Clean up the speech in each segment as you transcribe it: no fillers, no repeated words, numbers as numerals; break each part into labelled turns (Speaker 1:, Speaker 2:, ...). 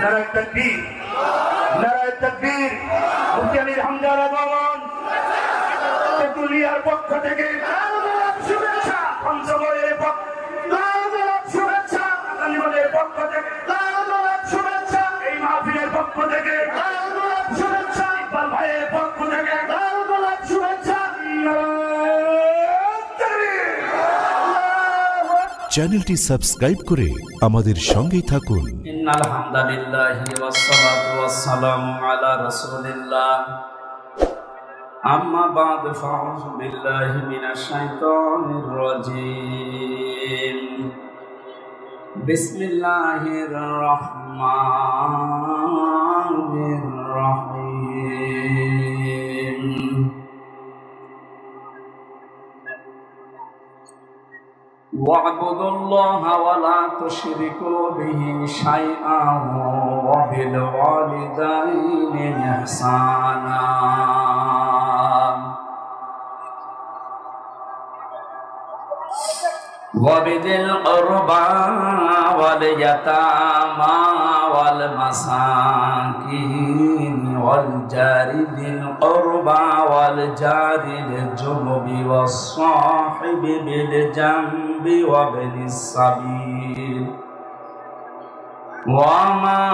Speaker 1: নারায়ে তাকবীর, নারায়ে তাকবীর। মুফতি আমির হামজার আগমন তেতুলিয়ার পক্ষ থেকে শুভেচ্ছা, পঞ্চগড়ের পক্ষ শুভেচ্ছা, আগামীবাদের পক্ষ থেকে শুভেচ্ছা, এই মাহফিলের পক্ষ থেকে শুভেচ্ছা, ইকবাল ভাইয়ের পক্ষ থেকে শুভেচ্ছা।
Speaker 2: চ্যানেলটি সাবস্ক্রাইব করে আমাদের সঙ্গেই থাকুন।
Speaker 3: ইন্নাল হামদালিল্লাহি ওয়াসসালাতু ওয়াসসালামু আলা রাসূলিল্লাহ আম্মা বা'দু ফাআউযু বিল্লাহি মিনাশ শাইতানির রাজীম বিসমিল্লাহির রাহমানির রাহিম واعبدوا الله ولا تشركوا به شيئا وبالوالدين إحسانا وبذي القربى واليتامى والمساكين والجار ذي القربى والجار الجنب والصاحب بالجنب وابن السبيل وما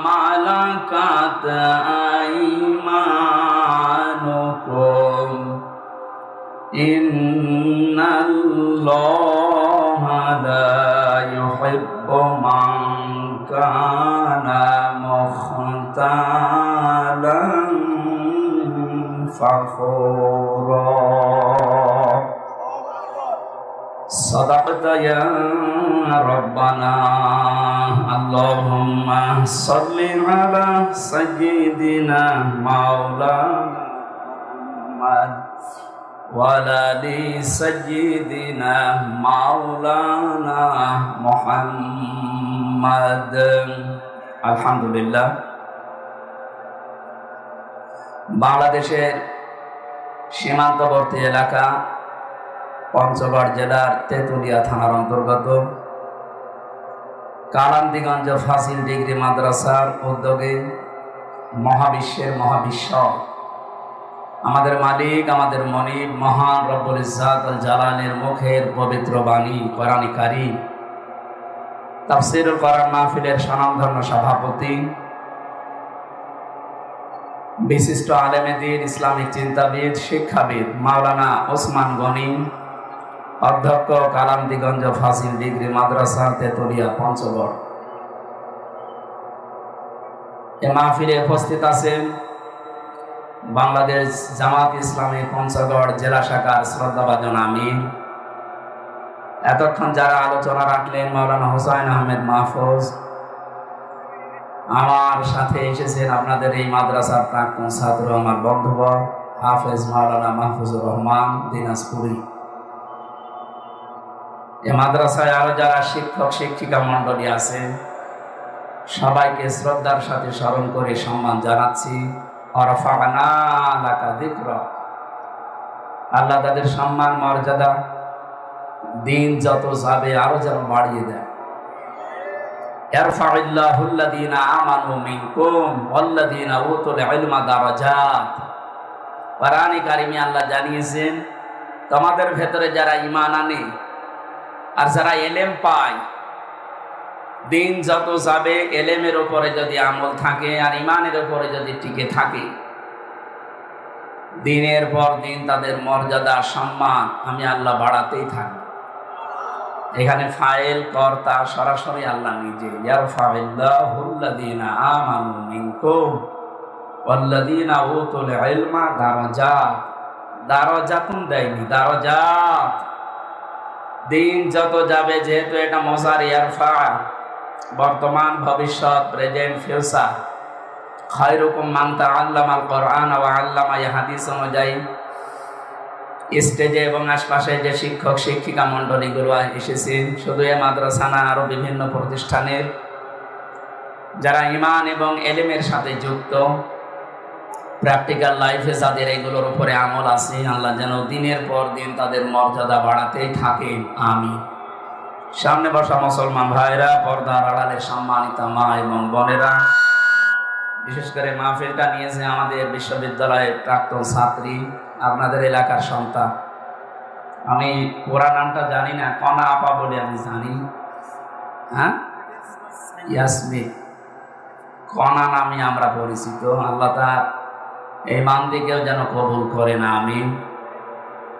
Speaker 3: ملكت أيمانكم إن الله لا يحب من كان مختالا فخورا صدقت يا ربنا اللهم صل على سيدنا مولانا محمد وعلى آل سيدنا مولانا محمد আলহামদুলিল্লাহ। বাংলাদেশের সীমান্তবর্তী এলাকা পঞ্চগড় জেলার তেতুলিয়া থানার অন্তর্গত কালান্দিগঞ্জ ফাজিল ডিগ্রি মাদ্রাসার উদ্যোগে মহাবিশ্বের মহাবিশ্ব আমাদের মালিক আমাদের মনিব মহান রব্বুল ইজ্জাত আল জালালের মুখের পবিত্র বাণী কোরআনে কারীম তাফসীরুল কোরআন মাহফিলের স্বনামধন্য সভাপতি বিশিষ্ট আলেমে দ্বীন ইসলামিক চিন্তাবিদ শিক্ষাবিদ মাওলানা ওসমান গনি অধ্যক্ষ কালান্দিগঞ্জ ফাজিল ডিগ্রি মাদ্রাসা তেতুলিয়া পঞ্চগড়। এ মাহফিলে উপস্থিত আছেন বাংলাদেশ জামাত ইসলামী পঞ্চগড় জেলা শাখার শ্রদ্ধাভাজন আমির, এতক্ষণ যারা আলোচনা রাখলেন মাওলানা হুসাইন আহমেদ মাহফুজ, আমার সাথে এসেছেন আপনাদের এই মাদ্রাসার প্রাক্তন ছাত্র আমার বন্ধুবর হাফেজ মাওলানা মাহফুজুর রহমান দিনাজপুরি। এই মাদ্রাসায় আরো যারা শিক্ষক শিক্ষিকা মন্ডলী আছে সবাইকে শ্রদ্ধার সাথে স্মরণ করে সম্মান জানাচ্ছি। আল্লাহ তাদের সম্মান মর্যাদা দিন যত যাবে আরো যেন বাড়িয়ে দেয়। ইয়ারফাউল্লাহুল্লাযীনা আমানু মিনকুম ওয়াল্লাযীনা উতুল ইলমা দারাজাত। কোরআনে কারিমে আল্লাহ জানিয়েছেন তোমাদের ভেতরে যারা ঈমান আনে আর যারা ইলম পায়, দিন যত যাবে এলেমের উপরে যদি আমল থাকে আর ইমানের উপরে যদি টিকে থাকে, দিনের পর দিন তাদের মর্যাদা সম্মান আমি আল্লাহ বাড়াতেই থাকি। এখানে ফাইল কর্তা সরাসরি আল্লাহ নিজে। ইয়ারফাউল্লাহুল্লাযীনা আমানু মিনকুম ওয়াল্লাযীনা উতুল ইলমা দারাজাত। দারাজাতুন দেয়নি, দারাজাত। দিন যত যাবে, যেহেতু এটা মজার ইয়ারফা, বর্তমান ভবিষ্যৎ প্রেজেন্ট ফিউচার, খায়রুকুম মান তাআল্লামাল কোরআন ওয়া আল্লামা, এই হাদিস অনুযায়ী স্টেজে এবং আশপাশে যে শিক্ষক শিক্ষিকা মণ্ডলীগুলো এসেছেন, শুধু এ মাদ্রাসা না আরো বিভিন্ন প্রতিষ্ঠানের যারা ঈমান এবং ইলমের সাথে যুক্ত, প্র্যাকটিক্যাল লাইফে যাদের এগুলোর উপরে আমল আছে, আল্লাহ যেন দিনের পর দিন তাদের মর্যাদা বাড়াতেই থাকেন। আমিন। সামনে বসা মুসলমান ভাইরা, পর্দার আড়ালে সম্মানিত মা এবং বোনেরা, বিশেষ করে মাহফিলটা নিয়েছে আমাদের বিশ্ববিদ্যালয়ের প্রাক্তন ছাত্রী, আপনাদের এলাকার সন্তান। আমি পুরা নামটা জানি না, কণা আপা বলে আমি জানি। হ্যাঁ, ইয়াসমিন কণা নামে আমরা পরিচিত। আল্লাহ তার এই মানদিকেও যেন কবুল করেন, আমিন।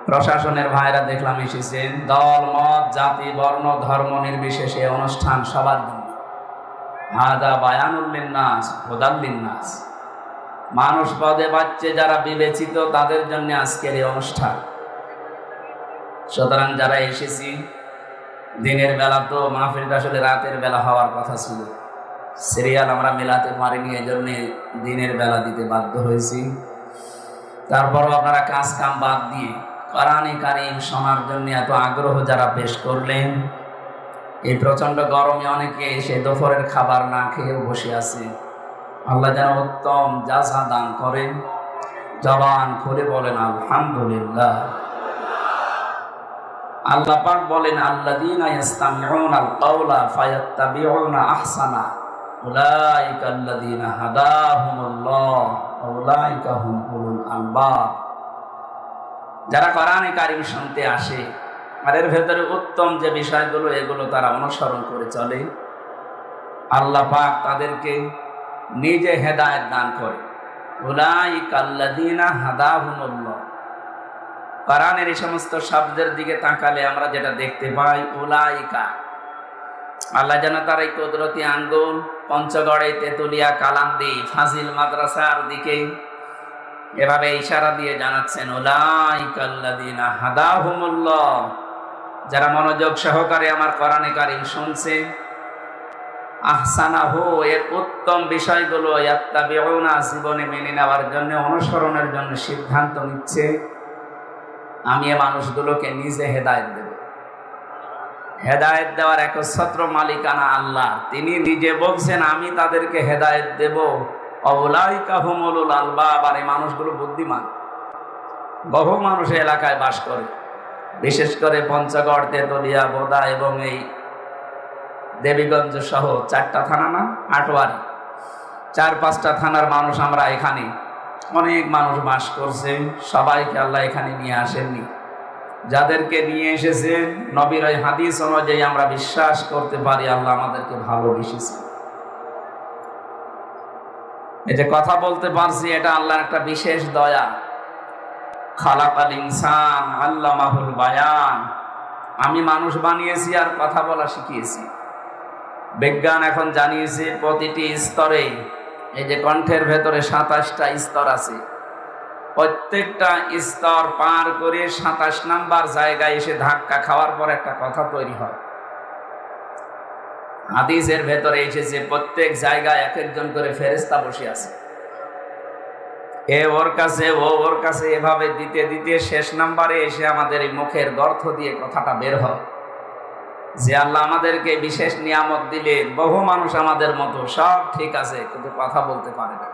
Speaker 3: প্রশাসনের ভাইরা দেখলাম এসেছেন, দল মত জাতি বর্ণ ধর্ম নির্বিশেষে অনুষ্ঠান সবার জন্য। হাদা বায়ানুল লিন্নাস হুদাল লিন্নাস, মানুষ পদে বাচ্চে যারা বিবেচিত তাদের জন্য আজকের এই অনুষ্ঠান। সুতরাং যারা এসেছি দিনের বেলা, তো মাহফিলটা আসলে রাতের বেলা হওয়ার কথা ছিল, সিরিয়াল আমরা মেলাতে পারিনি, এই জন্যে দিনের বেলা দিতে বাধ্য হয়েছি। তারপরও আপনারা কাজ কাম বাদ দিয়ে কোরআনে কারীম শোনার জন্য এত আগ্রহ যারা পেশ করলেন, এই প্রচন্ড গরমে অনেকে এসে দুপুরের খাবার না খেয়েও বসে আছে। আল্লাহ যেন উত্তম জাযা দান করেন। জবান খুলে বলেন আলহামদুলিল্লাহ। আল্লাহ পাক বলেন, আল্লাযীনা ইসতামিউনাল কাওলা ফায়াত্তাবিউনা আহসানা উলাইকা আল্লাযীনা হাদাহুমুল্লাহ ওয়া উলাইকা হুম উলুল আলবাব। যারা কোরআনে কারীম শুনতে আসে আর এর ভেতরে উত্তম যে বিষয়গুলো, এগুলো তারা অনুসরণ করে চলে, আল্লাহ পাক তাদেরকে নিজে হেদায়েত দান করে। উলাইকা আল্লাযীনা হাদাহুমুল্লাহ। কোরআনের এই সমস্ত শব্দের দিকে তাকালে আমরা যেটা দেখতে পাই, উলাইকা, আল্লাহ যেন তার এই কুদরতি আঙ্গুল পঞ্চগড়ে, তেতুলিয়া, কালান্দি, ফাজিল মাদ্রাসার দিকে এভাবে ইশারা দিয়ে জানাচ্ছেন, উলাইকা আল্লাযীনা হাদাহুমুল্লাহ। যারা মনোযোগ সহকারে আমার কোরআনে কারীম শুনছে, আহসানাহু, এর উত্তম বিষয়গুলো ইয়াত্তাবিউনা, জীবনে মেনে নেওয়ার জন্য, অনুসরণের জন্য সিদ্ধান্ত নিচ্ছে, আমি এ মানুষগুলোকে নিজে হেদায়েত দেব। হেদায়েত দেওয়ার একচ্ছত্র মালিকানা আল্লাহ, তিনি নিজে বলছেন আমি তাদেরকে হেদায়েত দেব। উলাইকা হুম উলুল আলবাব, আর এই মানুষগুলো বুদ্ধিমান। বহু মানুষ এলাকায় বাস করে, বিশেষ করে পঞ্চগড়, তেতুলিয়া, বোদা এবং এই দেবীগঞ্জ সহ 4টা থানা না, আটোয়ারি, 4-5টা থানার মানুষ আমরা এখানে, অনেক মানুষ বাস করছে। সবাইকে আল্লাহ এখানে নিয়ে আসেননি। যাদেরকে নিয়ে এসেছেন, নবীর ওই হাদিস অনুযায়ী আমরা বিশ্বাস করতে পারি আল্লাহ আমাদেরকে ভালোবেসেছে। এই যে কথা বলতে পারছি, এটা আল্লাহর একটা বিশেষ দয়া। খালাকাল ইনসান আল্লামাহুল বায়ান, আমি মানুষ বানিয়েছি আর কথা বলা শিখিয়েছি। বিজ্ঞান এখন জানিয়েছে প্রতিটি স্তরে, এই যে কণ্ঠের ভেতরে 27টা স্তর আছে, প্রত্যেকটা স্তর পার করে 27 নাম্বার জায়গায় এসে ধাক্কা খাওয়ার পর একটা কথা তৈরি হয়। হাদিসের ভেতরে এসেছে প্রত্যেক জায়গায় এক একজন করে ফেরেশতা বসে আছে, এ ওর কাছে, ও ওর কাছে, এভাবে দিতে দিতে শেষ নাম্বারে এসে আমাদের এই মুখের গর্ত দিয়ে কথাটা বের হয় যে আল্লাহ আমাদেরকে বিশেষ নিয়ামত দিলেন। বহু মানুষ আমাদের মতো, সব ঠিক আছে, কিন্তু কথা বলতে পারে না।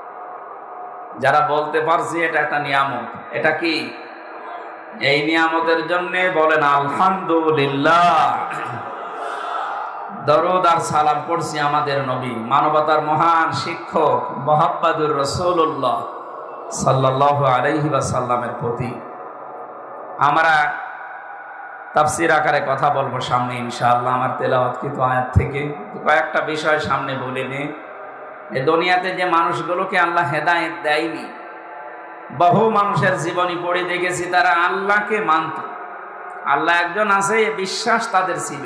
Speaker 3: যারা বলতে পারছি, এটা একটা নিয়ামত। এটা কি? এই নিয়ামতের জন্য বলেন আলহামদুলিল্লাহ। দরুদ আর সালাম পড়ছি আমাদের নবী, মানবতার মহান শিক্ষক মুহাম্মদুর রাসূলুল্লাহ সাল্লাল্লাহু আলাইহি ওয়াসাল্লামের প্রতি। আমরা তাফসীর আকারে কথা বলবো সামনে ইনশাআল্লাহ, আমার তেলাওয়াতকৃত আয়াত থেকে কয়েকটা বিষয় সামনে বলে নিই। এই দুনিয়াতে যে মানুষগুলোকে আল্লাহ হেদায়েত দেয়নি, বহু মানুষের জীবনী পড়ে দেখেছি তারা আল্লাহকে মানত, আল্লাহ একজন আছে এ বিশ্বাস তাদের ছিল,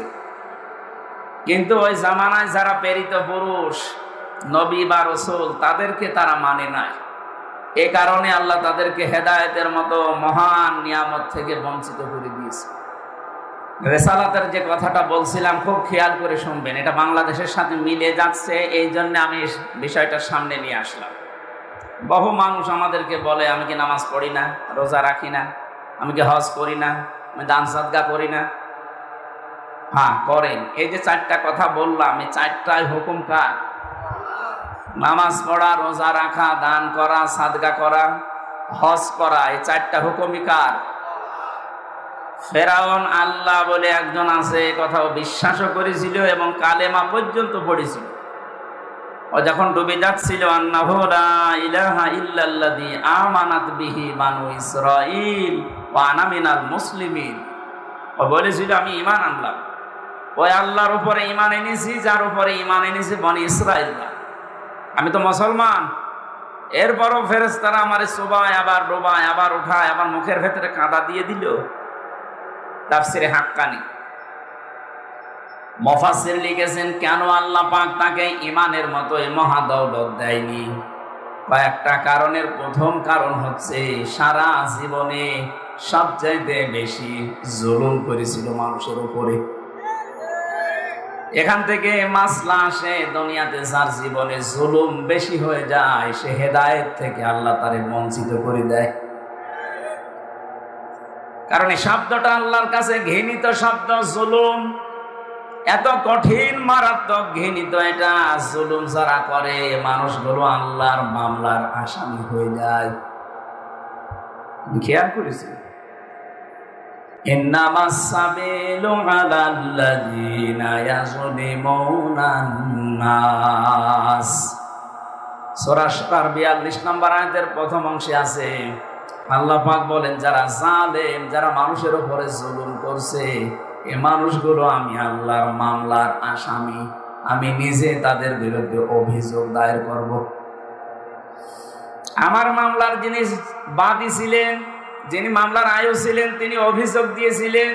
Speaker 3: কিন্তু ওই জামানায় যারা প্রেরিত পুরুষ, নবী বা রাসূল, তাদেরকে তারা মানে নাই। এ কারণে আল্লাহ তাদেরকে হেদায়েতের মতো মহান নিয়ামত থেকে বঞ্চিত করে দিয়েছে। রেসালাতের যে কথাটা বলছিলাম, খুব খেয়াল করে শুনবেন, এটা বাংলাদেশের সাথে মিলে যাচ্ছে, এই জন্য আমি বিষয়টা সামনে নিয়ে আসলাম। বহু মানুষ আমাদেরকে বলে, আমি কি নামাজ পড়ি না, রোজা রাখি না, আমি কি হজ করি না, আমি দান সাদকা করি না। হ্যাঁ করেন, এই যে 4টা কথা বললাম, এই 4টাই হুকুম কার? নামাজ পড়া, রোজা রাখা, দান করা, সাদকা করা, হজ করা, এই 4টা হুকুমই কার? ফেরাউন আল্লাহ বলে একজন আছে কথাও বিশ্বাসও করেছিল এবং কালেমা পর্যন্ত পড়েছিল। ও যখন ডুবে যাচ্ছিল, আন্নাহু লা ইলাহা ইল্লাল্লাযী আমানাত বিহি বানু ইসরাঈল ওয়া আনা মিনাল মুসলিমিন, ও বলেছিল আমি ঈমান আনলাম ওই আল্লাহর উপরে ঈমান এনেছি যার উপরে ঈমান এনেছে বনি ইসরাঈলরা, আমি তো মুসলমান। এরপরও ফেরেশতারা আমারে চোবায়, আবার ডোবায়, আবার উঠায়, আমার মুখের ভেতরে কাঁদা দিয়ে দিল। তাফসিরে হাক্কানি মুফাসসির লিখেছেন কেন আল্লাহ পাক তাকে ঈমানের মতো এই মহাদৌলত দেয়নি। কয়েকটা কারণের প্রথম কারণ হচ্ছে সারা জীবনে সবচাইতে বেশি জুলুম করেছিল মানুষের উপরে। এখান থেকে মাসলা আসে, দুনিয়াতে যার জীবনে জুলুম বেশি হয়ে যায় সে হেদায়েত থেকে আল্লাহ তারে বঞ্চিত করে দেয়। কারণ এই শব্দটা আল্লাহর কাছে ঘৃণিত শব্দ। জুলুম এত কঠিন, মারাত্মক ঘৃণিত। এটা জুলুম যারা করে মানুষগুলো আল্লাহর মামলার আসামি হয়ে যায়। খেয়াল করেছি, ইন্নামাস সাবিলু আলাল্লাযীনা ইয়াযলিমুনান নাস। সূরা শুরার 42 নম্বর আয়াতের প্রথম অংশে আছে, আল্লাহ পাক বলেন যারা জালেম, যারা মানুষের উপরে জুলুম করছে, এই মানুষগুলো আমি আল্লাহর মামলার আসামি, আমি নিজে তাদের বিরুদ্ধে অভিযোগ দায়ের করব। আমার মামলার যিনি বাদী ছিলেন, যিনি মামলার আয়ু ছিলেন, তিনি অভিযোগ দিয়েছিলেন।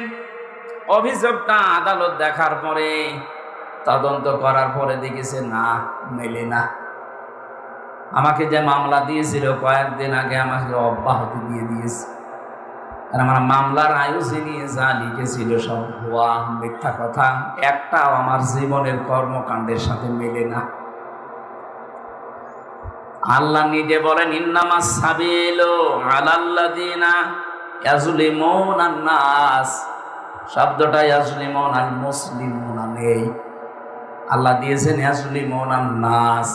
Speaker 3: অভিযোগটা আদালত দেখার পরে, তদন্ত করার পরে দেখেছে না, মেলে না। আমাকে যে মামলা দিয়েছিল কয়েকদিন আগে আমাকে অব্যাহতি দিয়ে দিয়েছে। আর আমার মামলার আয়ু যিনি যা লিখেছিল সব ভুয়া, মিথ্যা কথা, একটাও আমার জীবনের কর্মকাণ্ডের সাথে মেলে না। আল্লাহ নিজে বলেন ইন্নামাস সাবিলু আলাল্লাযীনা ইয়াযলিমুনান নাস। শব্দটা ইয়াযলিমুনাল মুসলিমুনা নেই, আল্লাহ দিয়েছেন ইয়াযলিমুনান নাস।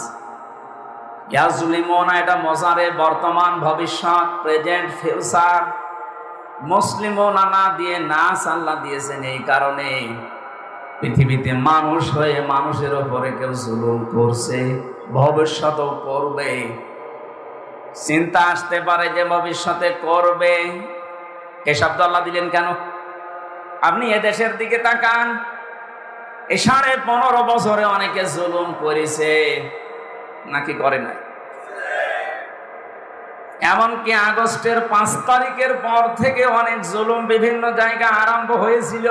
Speaker 3: ইয়াযলিমুনা এটা মজারে, বর্তমান, ভবিষ্যৎ, প্রেজেন্ট, ফিউচার। মুসলিমুনা না দিয়ে নাস আল্লাহ দিয়েছেন এই কারণে পৃথিবীতে মানুষ হয়ে মানুষের উপরে কেউ জুলুম করছে, ভবিষ্যতেও করবে। চিন্তা আসতে পারে যে ভবিষ্যতে করবে। এ শব্দ আল্লাহ দিলেন কেন? আপনি এদেশের দিকে তাকান, এই 15.5 বছরে অনেকে জুলুম করেছে নাকি করে নাই? এমনকি আগস্টের 5 তারিখের পর থেকে অনেক জুলুম বিভিন্ন জায়গায় আরম্ভ হয়েছিল।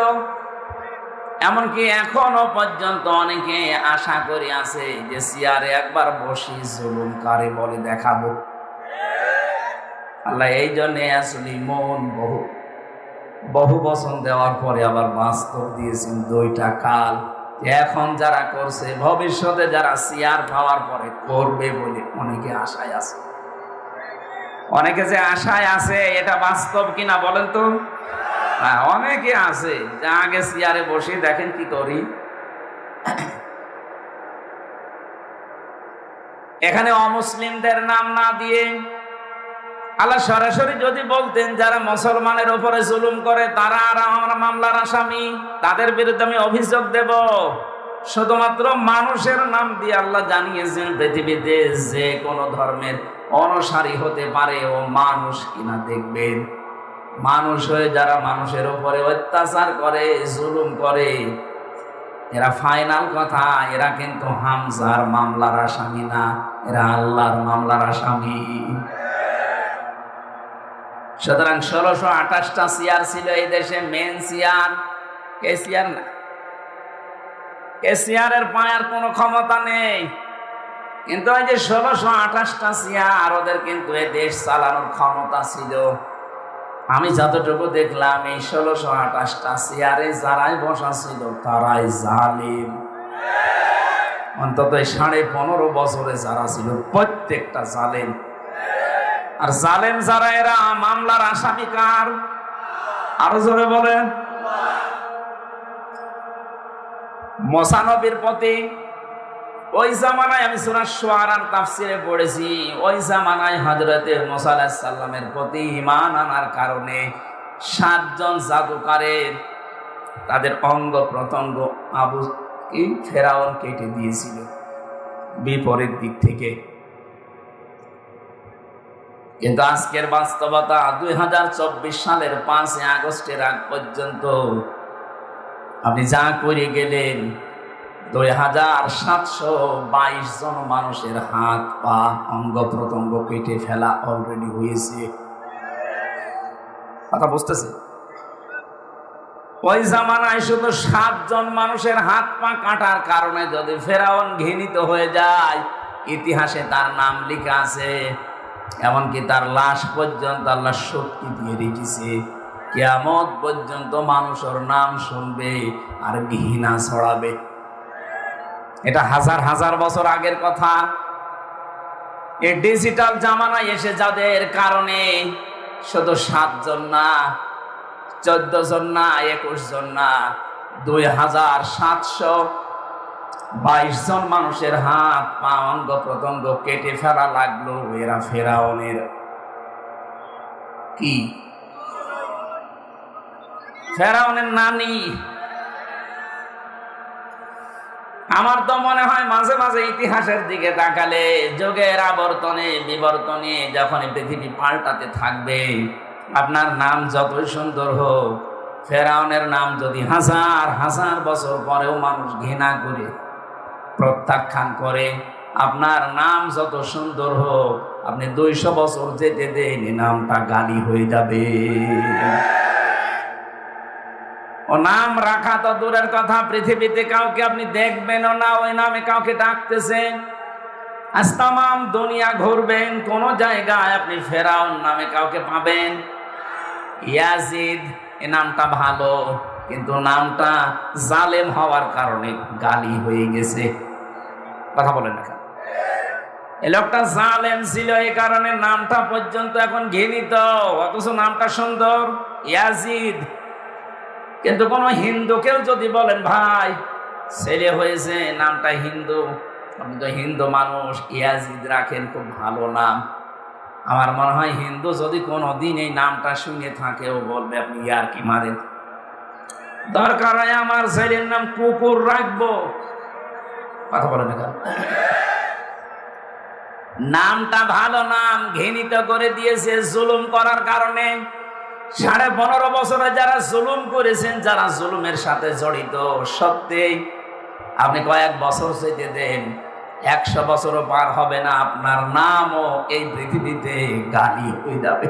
Speaker 3: এমনকি এখনো পর্যন্ত অনেকে আশা করে আছে যে চেয়ারে একবার বসি জুলুম কারে বলে দেখাবো। আল্লাহ এই জন্যে আসলে মন বহু বচন দেওয়ার পরে আবার বাস্তব দিয়েছেন 2টা কাল। এখন যারা করছে ভবিষ্যতে যারা চেয়ার পাওয়ার পরে করবে বলে অনেকে আশায় আছে। অনেকে যে আশায় আছে এটা বাস্তব কিনা বলেন তো? অনেকে আছে যা আগে চেয়ারে বসে দেখেন কি করি। এখানে অমুসলিমদের নাম না দিয়ে আল্লাহ সরাসরি যদি বলতেন যারা মুসলমানের উপরে জুলুম করে তারা আর আমার মামলার আসামি, তাদের বিরুদ্ধে আমি অভিযোগ দেব, শুধুমাত্র মানুষের নাম দিয়ে আল্লাহ জানিয়েছেন পৃথিবীতে যে কোনো ধর্মের অনুসারী হতে পারে ও মানুষ কিনা দেখবেন। মানুষ হয়ে যারা মানুষের উপরে অত্যাচার করে, জুলুম করে, এরা ফাইনাল কথা, এরা কিন্তু হামজার মামলার আসামি না, এরা আল্লাহর মামলার আসামি। সুতরাং 1628টা চেয়ার ছিল এই দেশে, মেন চেয়ার। কে চেয়ার না, এ চেয়ারের পায়ের কোনো ক্ষমতা নেই, কিন্তু ওই যে 1628টা চেয়ার, ওদের কিন্তু এই দেশ চালানোর ক্ষমতা ছিল। আমি যতটুকু দেখলাম এই 1628টা চেয়ারে যারাই বসা ছিল তারাই জালিম। অন্তত 15.5 বছরে যারা ছিল প্রত্যেকটা জালিম। আর জালেম যারা এরা মামলার আসামি কার? আরো জোরে বলেন। মুসা নবীর প্রতি ওই জামানায়, আমি সূরা শুআরার তাফসিরে পড়েছি, ওই জামানায় হযরতে মুসা আলাইহিস সালামের প্রতি ঈমান আনার কারণে 7 জন জাদুকারের তাদের অঙ্গ প্রত্যঙ্গ ফেরাউন কেটে দিয়েছিল বিপরীত দিক থেকে। কিন্তু আজকের বাস্তবতা 2024 সালের 5 আগস্টের আগ পর্যন্ত আপনি যা করে গেলেন 2722 জন মানুষের হাত পা অঙ্গ প্রত্যঙ্গ কেটে ফেলা অলরেডি হয়েছে। কথা বুঝতেছে? ওই জামানায় শুধু 7 জন মানুষের হাত পা কাটার কারণে যদি ফেরাউন ঘৃণিত হয়ে যায়, ইতিহাসে তার নাম লেখা আছে, এমনকি তার লাশ পর্যন্ত আল্লাহ শক্তি দিয়ে রেখেছে। কিয়ামত পর্যন্ত মানুষের নাম শুনবে আর ঘৃণা ছড়াবে। এটা হাজার হাজার বছর আগের কথা। এই ডিজিটাল জামানায় এসে যাদের কারণে শুধু 7 জন না, 14 জন না, 21 জন না, 2722 জন মানুষের হাত পা অঙ্গ প্রত্যঙ্গ কেটে ফেলা লাগলো। এরা ফেরাউনের কি? ফেরাউনের নানি। আমার তো মনে হয় মাঝে মাঝে ইতিহাসের দিকে তাকালে যুগের আবর্তনে বিবর্তনে যখন পৃথিবী পাল্টাতে থাকবে, আপনার নাম যতই সুন্দর হোক, ফেরাউনের নাম যদি হাজার হাজার বছর পরেও মানুষ ঘৃণা করে প্রত্যাখ্যান করে, আপনার নাম যত সুন্দর হোক, আপনি 200 বছর যেতে দেন, নামটা গালি হয়ে যাবে। ও নাম রাখা তো দূরের কথা, পৃথিবীতে কাউকে আপনি দেখবেনও না ওই নামে কাউকে ডাকতেছেন। আজ তামাম দুনিয়া ঘুরবেন, কোন জায়গায় আপনি ফেরাউন নামে কাউকে পাবেন? ইয়াজিদ, এ নামটা ভালো, কিন্তু নামটা জালেম হওয়ার কারণে গালি হয়ে গেছে। কথা বলেন না, এই লোকটা জালেম ছিল, এই কারণে নামটা পর্যন্ত এখন ঘৃণিত, অথচ নামটা সুন্দর ইয়াজিদ। কিন্তু কোন হিন্দুকেও যদি বলেন ভাই ছেলে হয়েছে নামটা হিন্দু, আপনি তো হিন্দু মানুষ, ইয়াজিদ রাখেন, খুব ভালো নাম। আমার মনে হয় হিন্দু যদি কোনোদিন এই নামটা শুনে থাকে, ও বলবে আপনি ইয়ার কি মারেন। দরকার হয় আমার ছেলের নাম কুকুর রাখবো। কথা বলেন না, নামটা ভালো নাম ঘৃণিত করে দিয়েছে জুলুম করার কারণে। 15.5 বছরে যারা জুলুম করেছেন, যারা জুলুমের সাথে জড়িত, সত্যি আপনি কয়েক বছর যেতে দেন, 100 বছরও পার হবে না, আপনার নামও এই পৃথিবীতে গালি হয়ে যাবে।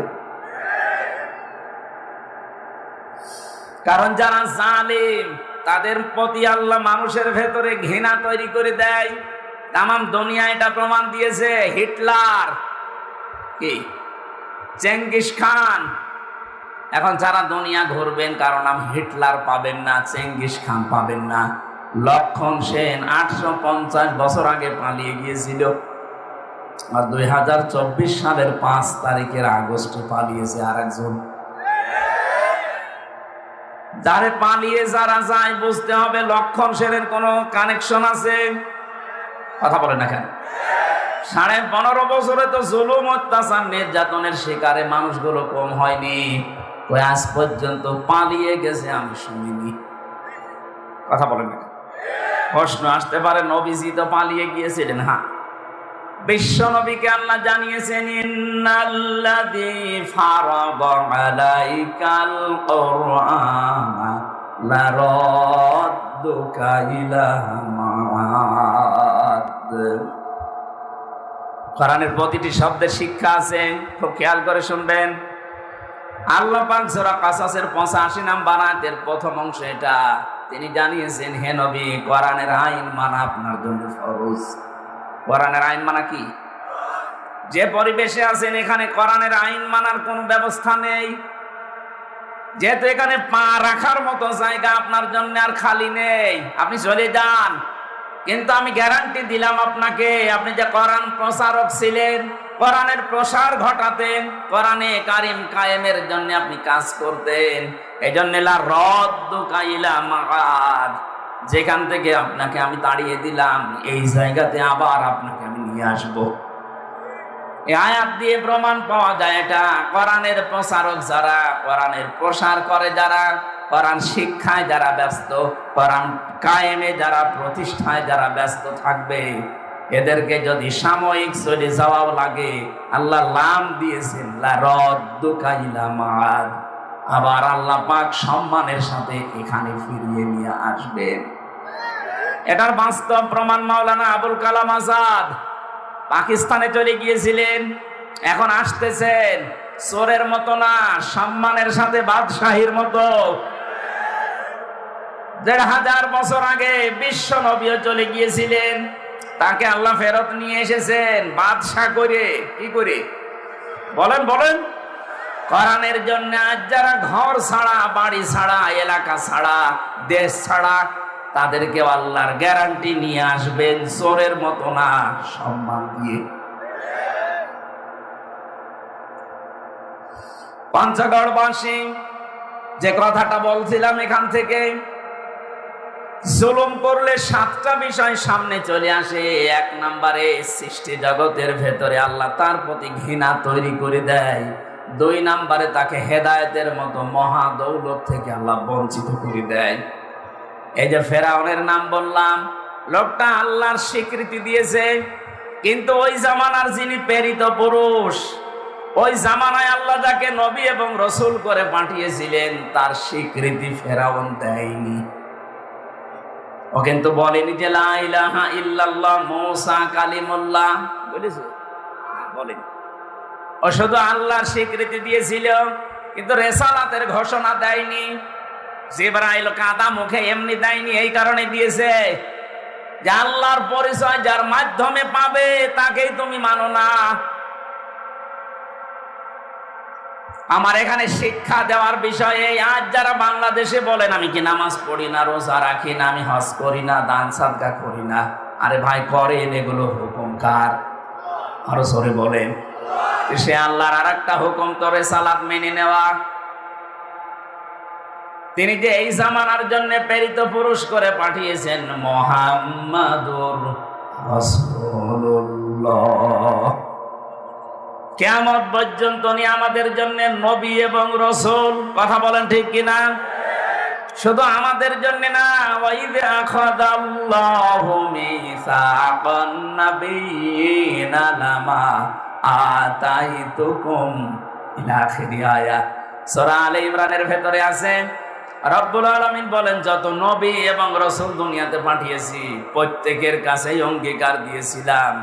Speaker 3: কারণ যারা জালিম, তাদের প্রতি আল্লাহ মানুষের ভেতরে ঘৃণা তৈরি করে দেয়। তামাম দুনিয়া এটা প্রমাণ দিয়েছে। হিটলার কি, চেঙ্গিস খান, এখন যারা দুনিয়া ঘুরবেন কারণ নাম হিটলার পাবেন না, চেঙ্গিস খান পাবেন না। লক্ষণ সেন 850 বছর আগে পালিয়ে গিয়েছিল, আর 2024 সালের 5 তারিখের আগস্টে পালিয়েছে আর একজন। যারে পালিয়ে যারা যায়, বুঝতে হবে লক্ষণ সেনের কোনো কানেকশন আছে। কথা বলে না কেন? 15.5 বছরে তো জুলুম অত্যাচার নির্যাতনের শিকারে মানুষগুলো কম হয়নি। ওই আজ পর্যন্ত পালিয়ে গেছে আমি শুনিনি। কথা বলেন না। প্রশ্ন আসতে পারে নবীজি তো পালিয়ে গিয়েছিলেন। হ্যাঁ, বিশ্ব নবীকে আল্লাহ জানিয়েছেন ইন্নাল্লাযী ফারাদা আলাইকাল কুরআনা লারাদ্দুকা ইলা মাআদ। কোরআনের প্রতিটি শব্দের শিক্ষা আছে, খুব খেয়াল করে শুনবেন। আল্লাহ পাক সূরা কাসাসের 85 নম্বর আয়াতের প্রথম অংশ এটা। তিনি জানিয়েছেন, হে নবী, কোরআনের আইন মানা আপনার জন্য ফরজ। কোরআনের আইন মানা কি? যে পরিবেশে আছেন এখানে কোরআনের আইন মানার কোনো ব্যবস্থা নেই, যেহেতু এখানে পা রাখার মতো জায়গা আপনার জন্য আর খালি নেই। আপনি চলে যান, কিন্তু আমি গ্যারান্টি দিলাম আপনাকে, আপনি যে কোরআন প্রচারক ছিলেন, কোরআনের প্রসার ঘটাতেন, কোরআনে কারিম কায়েমের জন্য আপনি কাজ করতেন, এই জন্য লারাদ্দুকা ইলা মাআদ, যেখান থেকে আপনাকে আমি তাড়িয়ে দিলাম এই জায়গাতে আবার আপনাকে আমি নিয়ে আসবো। এই আয়াত দিয়ে প্রমাণ পাওয়া যায় এটা কোরআনের প্রচারক যারা, কোরআনের প্রসার করে যারা, কোরআন শিক্ষায় যারা ব্যস্ত, কোরআন কায়েমে যারা, প্রতিষ্ঠায় যারা ব্যস্ত থাকবে, এদেরকে যদি সাময়িক চলে যাওয়াও লাগে, আল্লাহ লাম দিয়েছেন লা রাদ্দুকা ইলা মাআদ, আবার আল্লাহ পাক সম্মানের সাথে এখানে ফিরিয়ে নিয়ে আসবেন। এটার বাস্তব প্রমাণ মাওলানা আবুল কালাম আজাদ পাকিস্তানে চলে গিয়েছিলেন, এখন আসতেছেন চোরের মতো না, সম্মানের সাথে, বাদশাহীর মতো। ১৫০০ বছর আগে বিশ্ব নবীও চলে গিয়েছিলেন, তাকে আল্লাহ ফেরত নিয়ে এসেছেন বাদশাহ করে। কি করে বলেন বলেন? কোরআনের জন্য আজ যারা ঘর ছাড়া, বাড়ি ছাড়া, এলাকা ছাড়া, দেশ ছাড়া, তাদেরকে আল্লাহর গ্যারান্টি নিয়ে আসবেন চোরের মতো না, সম্মান দিয়ে। পঞ্চগড়বাসী যে কথাটা বলছিলাম, এখান থেকে জুলুম করলে 7টা বিষয় সামনে চলে আসে। 1 নম্বরে সৃষ্টি জগতের ভেতরে আল্লাহ তার প্রতি ঘৃণা তৈরি করে দেয়। 2 নম্বরে তাকে হেদায়েতের মতো মহা দৌলত থেকে আল্লাহ বঞ্চিত করে দেয়। এই যে ফেরাউনের নাম বললাম, লোকটা আল্লাহর স্বীকৃতি দিয়েছে, কিন্তু ওই জামানার যিনি প্রেরিত পুরুষ, ওই জামানায় আল্লাহ যাকে নবী এবং রসুল করে পাঠিয়েছিলেন, তার স্বীকৃতি ফেরাউন দেয়নি। ও কিন্তু বলেনি যে লা ইলাহা ইল্লাল্লাহ মুসা কালিমুল্লাহ, বলেছে? বলেনি। ও শুধু আল্লাহর স্বীকৃতি দিয়েছিল, কিন্তু রেসালাতের ঘোষণা দেয়নি। জিবরাইল কাদা মুখে এমনি দেয়নি, এই কারণে দিয়েছে যে আল্লাহর পরিচয় যার মাধ্যমে পাবে তাকেই তুমি মানো না। আমার এখানে শিক্ষা দেওয়ার বিষয়ে আজ যারা বাংলাদেশে বলেন আমি কি নামাজ পড়ি না, রোজা রাখি না, আমি হজ করি না, দান সাদকা করি না, আরে ভাই করেন, এগুলো হুকুম কার? আরো সরে বলেন। সে আল্লাহর আর একটা হুকুম তো রিসালাত মেনে নেওয়া। তিনি যে এই জামানার জন্য প্রেরিত পুরুষ করে পাঠিয়েছেন মুহাম্মাদুর রাসূলুল্লাহ, কিয়ামত পর্যন্ত উনি আমাদের জন্য নবী এবং রাসূল। কথা বলেন ঠিক কিনা? শুধু আমাদের জন্য না, ওয়াইদ আখাযাল্লাহু মিসাকান নাবিয়িনা লামা আতাইতুকুম ইলা আখিরি আয়াত। সূরা আলে ইমরানের ভেতরে আছে, রব্বুল আলামিন বলেন যত নবী এবং রাসূল দুনিয়াতে পাঠিয়েছি প্রত্যেকের কাছেই অঙ্গীকার দিয়েছিলাম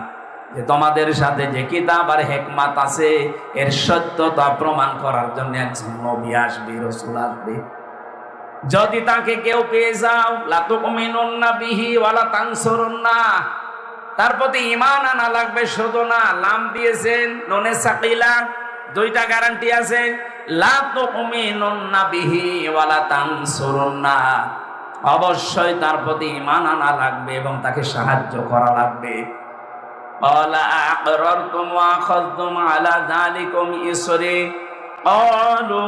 Speaker 3: যে তোমাদের সাথে যে কিতাব আর হিকমত আছে এর সত্যতা প্রমাণ করার জন্য একজন নবী আসবে, রাসূল আসবে। যদি তাকে কেউ পেয়ে যাও, লা তুমিনুন্না বিহি ওয়ালা তানসুরুন্না, তার প্রতি ঈমান আনা লাগবে। শুধু না, লাম দিয়েছেন নুনে সাকিলা, 2টা গ্যারান্টি আছে। লা তুমিনুন্না বিহি ওয়ালা তানসুরুন্না, অবশ্যই তার প্রতি ঈমান আনা লাগবে এবং তাকে সাহায্য করা লাগবে। ক্বালা আকরারতুম ওয়া আখাযতুম আলা যালিকুম ইসরি, ক্বালু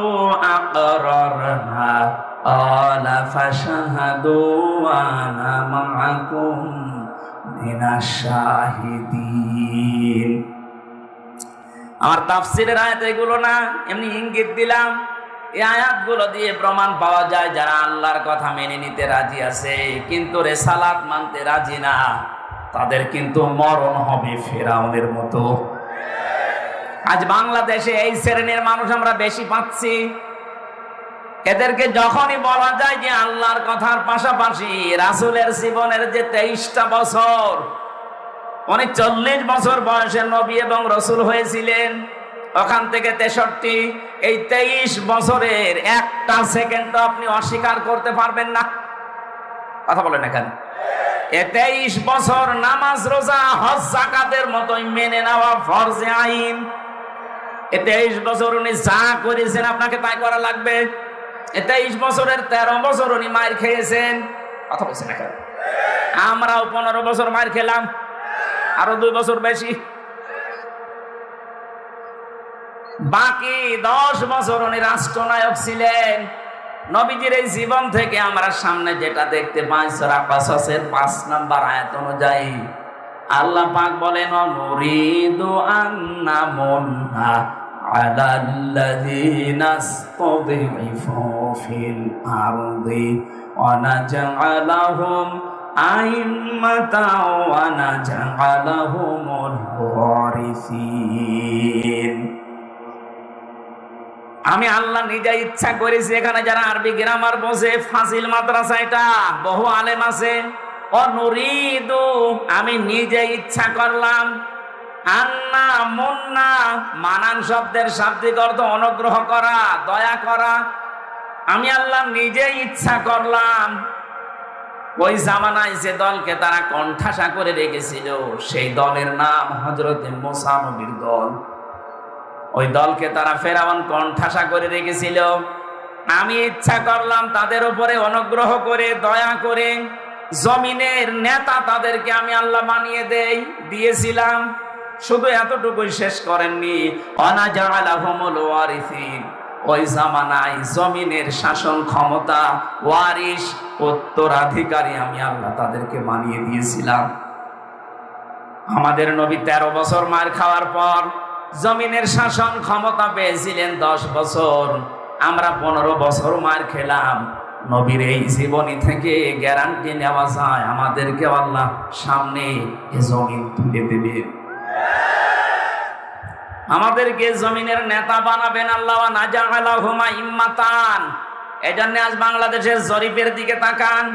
Speaker 3: আকরারনা, ক্বালা ফাশহাদু ওয়া আনা মাআকুম মিনাশ শাহিদিন। আমার তাফসীরের আয়াত এগুলো না, এমনি ইঙ্গিত দিলাম। এই আয়াতগুলো দিয়ে প্রমাণ পাওয়া যায় যারা আল্লাহর কথা মেনে নিতে রাজি আছে কিন্তু রিসালাত মানতে রাজি না, তাদের কিন্তু মরণ হবে ফেরাউনের মতো। আজ বাংলাদেশে এই শ্রেণীর মানুষ আমরা বেশি পাচ্ছি। এদেরকে যখনই বলা যায় যে আল্লাহর কথার পাশাপাশি রাসূলের জীবনের যে 23টা বছর, উনি 40 বছর বয়সে নবী এবং রাসূল হয়েছিলেন, ওখান থেকে 63, এই 23 বছরের একটা সেকেন্ড আপনি অস্বীকার করতে পারবেন না। কথা বলেন এখানে। এই 23 বছর নামাজ, রোজা, হজ, যাকাতের মতোই মেনে নেওয়া ফরজে আইন। এই 23 বছর উনি যা করেছেন আপনাকে তাই করা লাগবে। এই 23 বছরের 13 বছর উনি মার খেয়েছেন। কথা বলছেন এখানে। আমরাও 15 বছর মার খেলাম, আরো 2 বছর বেশি। বাকি 10 বছর উনি রাষ্ট্রনায়ক ছিলেন। নবীজির এই জীবন থেকে আমরা সামনে যেটা দেখতে পাই সূরা কাসাসের 5 নম্বর আয়াত অনুযায়ী, আল্লাহ পাক বলেন নুরিদু আন্না মুনহা আলাল্লাযীনা ইসতাযিফু ফিল আরদি ওয়া নাজআলাহুম আইম্মাতাও ওয়া নাজআলাহুমুল ওয়ারিসিন। আমি আল্লাহ নিজে ইচ্ছা করেছি এখানে যারা আরবি গ্রামার বোঝে ফাজিল মাদ্রাসা, এটা বহু আলেম আছে। অনুরিদু আমি নিজে ইচ্ছা করলাম, আন্না মুন্না মানান শব্দের শাব্দিক অর্থ অনুগ্রহ করা, দয়া করা। আমি আল্লাহ নিজে ইচ্ছা করলাম ওই জামানায় যে দলকে তারা কণ্ঠাসা করে রেখেছিল সেই দলের নাম হযরতে মুসা নবীর দল। ওই দলকে তারা ফেরাউন কণ্ঠাসা করে রেখেছিল। আমি ইচ্ছা করলাম তাদের উপরে অনুগ্রহ করে দয়া করে জমিনের নেতা তাদেরকে আমি আল্লাহ বানিয়ে দিয়েছিলাম। শুধু এতটুকুই শেষ করেননি, অনাজালাহুমুল ওয়ারিসিন ওই জামানায় জমিনের শাসন ক্ষমতা ওয়ারিস উত্তরাধিকারী আমি আল্লাহ তাদেরকে বানিয়ে দিয়েছিলাম। আমাদের নবী 13 বছর মার খাওয়ার পর জমিনের শাসন ক্ষমতা পেয়েছিলেন 10 বছর। আমরা 15 বছর মার খেলাম। নবীর এই জীবনী থেকে গ্যারান্টি নেওয়া যায় আমাদেরকে আল্লাহ সামনে এ জমিন তুলে দেবে, আমাদেরকে জমিনের নেতা বানাবেন আল্লাহ। নাজাআলাহুম ইম্মাতান। এজন্য আজ বাংলাদেশের জরিপের দিকে তাকান।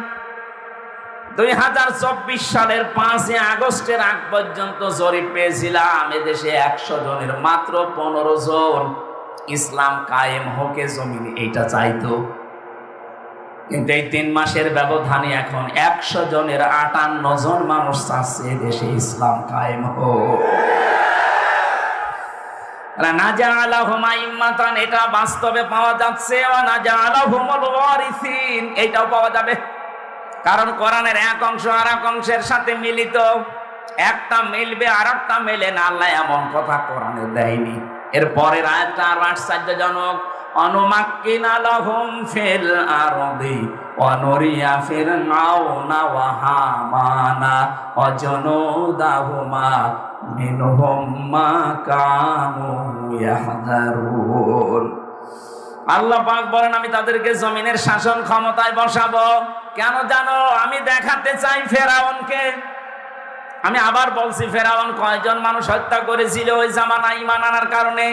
Speaker 3: 2024 সালের 5 আগস্টের আগ পর্যন্ত জরিপ পেয়েছিলাম এদেশে 100 জনের মাত্র 15 জন ইসলাম কায়েম হোকে জমিনে এইটা চাইতো। কিন্তু এই 3 মাসের ব্যবধানে এখন 100 জনের 58 জন মানুষ চাচ্ছে দেশে ইসলাম কায়েম হোক। নাজাআলাহুম ইম্মাতান এটা বাস্তবে পাওয়া যাচ্ছে, ওয়া নাজাআলাহুমুল ওয়ারিসিন এটাও পাওয়া যাবে। কারণ কোরআনের এক অংশ আর এক অংশের সাথে মিলিত, একটা মিলবে আর একটা মেলে না, আল্লাহ এমন কথা কোরআনে দেয়নি। এর পরের আয়াতটা আরো আশ্চর্যজনক, অনুমাক্কিনা লাহুম ফিল আরদি ওয়া নুরিয়া ফিরআউনা ওয়া হামানা ওয়া জুনুদাহুমা মিনহুম মা কানু ইয়াহযারুন। আল্লাহ পাক বলেন আমি তাদেরকে জমিনের শাসন ক্ষমতায় বসাবো। কেন জানো? আমি দেখাতে চাই ফেরাউনকে। আমি আবার বলছি, ফেরাউন কয়জন মানুষ হত্যা করেছিল ওই জামানায় ঈমান আনার কারণে?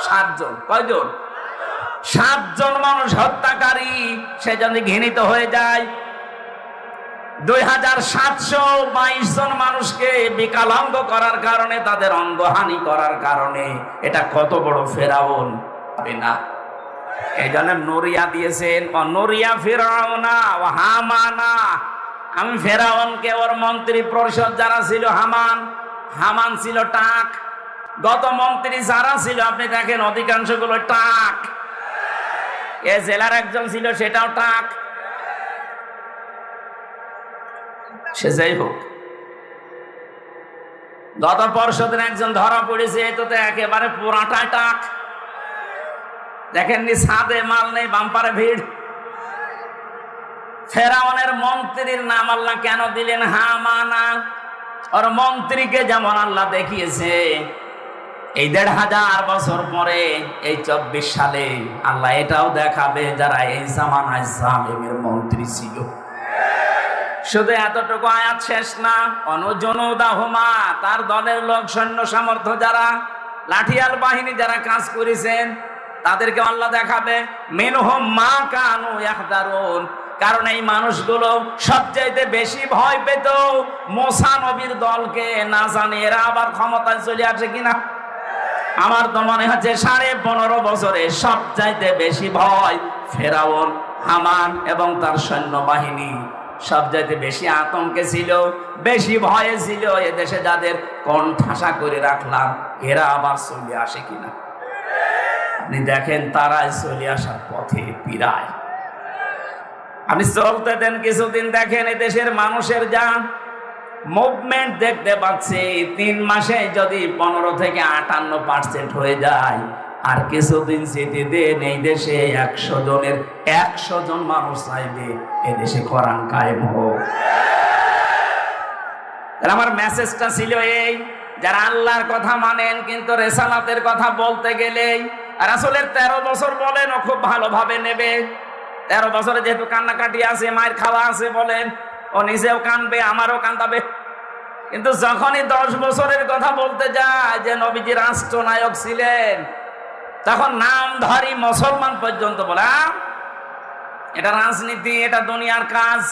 Speaker 3: 7 জন। কয়জন? 7 জন মানুষ হত্যাকারী সে যদি ঘৃণিত হয়ে যায়। 2722 জন মানুষকে বিকলাঙ্গ করার কারণে, তাদের অঙ্গহানি করার কারণে। এটা কত বড় ফেরাউন না? এই জন্য নুরিয়া দিয়েছেন, নুরিয়া ফিরআউনা ওয়া হামানা। আমি ফেরাউনকে ওর মন্ত্রী পরিষদ যারা ছিল, হামান ছিল টাক। গত মন্ত্রী যারা ছিল আপনি দেখেন অধিকাংশগুলো টাক। এ জেলার একজন ছিল সেটাও টাক। সে যাই হোক, গত পর্ষদের একজন ধরা পড়েছে, এতো তো একেবারে পুরাটাই টাক। দেখেননি ছাদে মাল নেই, বাম্পারে ভিড়। ফেরাউনের মন্ত্রীর নাম আল্লাহ কেন দিলেন হামানা? ওর মন্ত্রীকে যেমন আল্লাহ দেখিয়েছে এই 1500 বছর পরে এই 24 সালে আল্লাহ এটাও দেখাবে যারা এই জামানায় জালেমের মন্ত্রী ছিল। শুধু এতটুকু আয়াত শেষ না, অনুজনুদাহুমা তার দলের লোক, সৈন্য সামর্থ্য যারা, লাঠিয়াল বাহিনী যারা কাজ করেছেন তাদেরকে আল্লাহ দেখাবে। মিনহুম মা কানু ইয়াহযারুন। কারণ এই মানুষগুলো সবচাইতে বেশি ভয় পেত মুসা নবীর দলকে। না জানি এরা আবার ক্ষমতায় চলে আসে কিনা। আমার তো মনে হচ্ছে 15.5 বছরে সবচাইতে বেশি ভয় ফেরাউন, হামান এবং তার সৈন্যবাহিনী। সবচাইতে বেশি আতঙ্কে ছিল, বেশি ভয়ে ছিল এদেশে যাদের কণ্ঠাসা করে রাখলাম, এরা আবার চলে আসে কিনা। আপনি দেখেন তারাই চলে আসার পথে পীড়ায়। আপনি চলতে দেন কিছুদিন, দেখেন এদেশের মানুষের যা মুভমেন্ট দেখতে পাচ্ছি, 3 মাসে যদি 15 থেকে 58% হয়ে যায়, আর কিছুদিন যেতে দেন এই দেশে 100 জনের 100 জন মানুষ চাইবে এদেশে কোরআন কায়েম হোক। আমার মেসেজটা ছিল এই, যারা আল্লাহর কথা মানেন কিন্তু রেসালাতের কথা বলতে গেলেই রাসূলের 13 বছর বলেন ও খুব ভালোভাবে নেবে। 13 বছরে যেহেতু কান্নাকাটি আছে, মায়ের খাওয়া আছে বলেন, ও নিজেও কানবে, আমারও কান্দাবে। কিন্তু যখনই 10 বছরের কথা বলতে যায় যে নবীজি রাষ্ট্রনায়ক ছিলেন, তখন নামধারী মুসলমান পর্যন্ত বলে এটা রাজনীতি, এটা দুনিয়ার কাজ।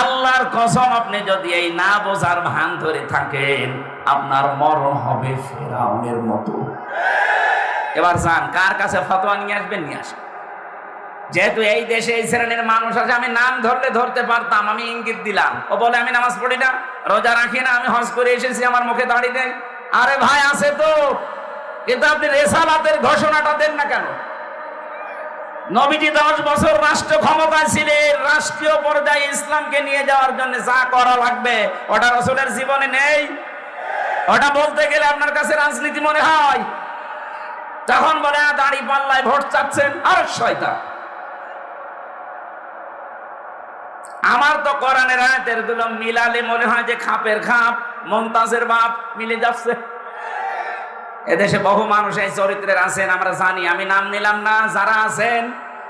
Speaker 3: আল্লাহর কসম, আপনি যদি এই না বোঝার ভান ধরে থাকেন, আপনার মরণ হবে ফেরাউনের মতো। এবার যান, কার কাছে ফতোয়া নিয়ে আসবেন, নিয়ে আসেন। যেহেতু এই দেশে এই শ্রেণীর মানুষ আছে, আমি নাম ধরলে ধরতে পারতাম, আমি ইঙ্গিত দিলাম। ও বলে আমি নামাজ পড়ি না, রোজা রাখি না, আমি হজ করে এসেছি, আমার মুখে দাড়ি নেই। আরে ভাই, আছে তো, কিন্তু আপনি রেসালাতের ঘোষণাটা দেন না কেন? নবীজি 10 বছর রাষ্ট্র ক্ষমতায় ছিলেন, রাষ্ট্রীয় পর্যায়ে ইসলামকে নিয়ে যাওয়ার জন্য যা করা লাগবে ওটা রাসূলের জীবনে নেই। ওটা বলতে গেলে আপনার কাছে রাজনীতি মনে হয়। তখন বলে দাড়ি পাল্লায় ভোট চাচ্ছেন, আর শয়তান। আমার তো কোরআনের আয়াতের গুলো মিলালে মনে হয় যে খাপের খাপ, মুমতাজের বাপ মিলে যাচ্ছে। এদেশে বহু মানুষ এই চরিত্রের আছেন, আমরা জানি, আমি নাম নিলাম না। যারা আছেন,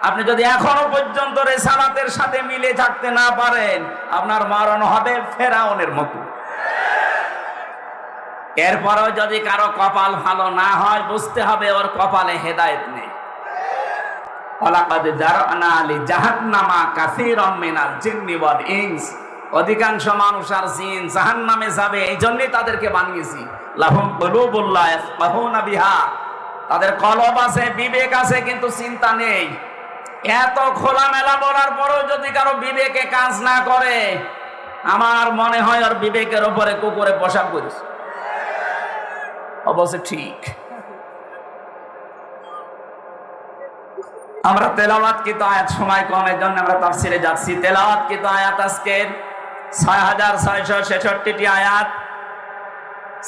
Speaker 3: আপনি যদি এখনো পর্যন্ত রেসালাতের সাথে মিলে থাকতে না পারেন, আপনার মরণ হবে ফেরাউনের মতো। এরপরেও যদি কারো কপাল ভালো না হয়, বুঝতে হবে ওর কপালে হেদায়েত নেই। ওয়ালাকাদ যারানা লিজাহান্নামা কাসীরাম মিনাল জিন্নি ওয়াল ইনস, অধিকাংশ মানুষ আর জিন জাহান্নামে যাবে, এই জন্যই তাদেরকে বানিয়েছি। লাহুম কুলুবুল লা ইয়াফকাহুনা বিহা, তাদের কলব আছে, বিবেক আছে, কিন্তু চিন্তা নেই। এত খোলামেলা বলার পরেও যদি কারো বিবেকে কাজ না করে, আমার মনে হয় ওর বিবেকের উপরে কুকুরে পেশাব করেছে। অবশ্য ঠিক। আমরা তেলাওয়াতকৃত আয়াত, সময় কমের জন্য আমরা তাফসিরে যাচ্ছি। তেলাওয়াতকৃত আয়াত আজকের 6666টি আয়াত,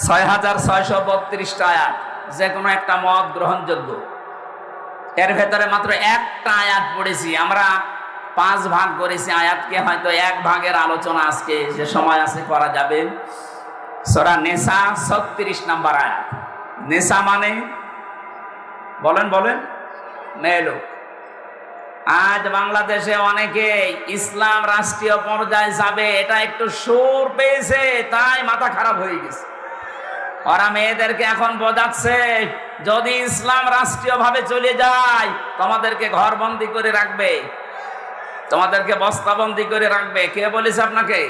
Speaker 3: 6632টা আয়াত, যে কোনো একটা মত গ্রহণযোগ্য। এর ভেতরে মাত্র একটা আয়াত পড়েছি, আমরা 5 ভাগ করেছি আয়াতকে, হয়তো 1 ভাগের আলোচনা আজকে যে সময় আছে করা যাবে। সূরা নিসা 36 নম্বর আয়াত। নিসা মানে বলেন মেয়ে লোক। আজ বাংলাদেশে অনেকে ইসলাম রাষ্ট্রীয় পর্যায়ে যাবে, এটা একটু সুর পেয়েছে, তাই মাথা খারাপ হয়ে গেছে। ওরা মেয়েদেরকে এখন বোঝাচ্ছে, যদি ইসলাম রাষ্ট্রীয় ভাবে চলে যায়, তোমাদেরকে ঘরবন্দি করে রাখবে, তোমাদেরকে বস্তাবন্দি করে রাখবে। কে বলেছে আপনাকে?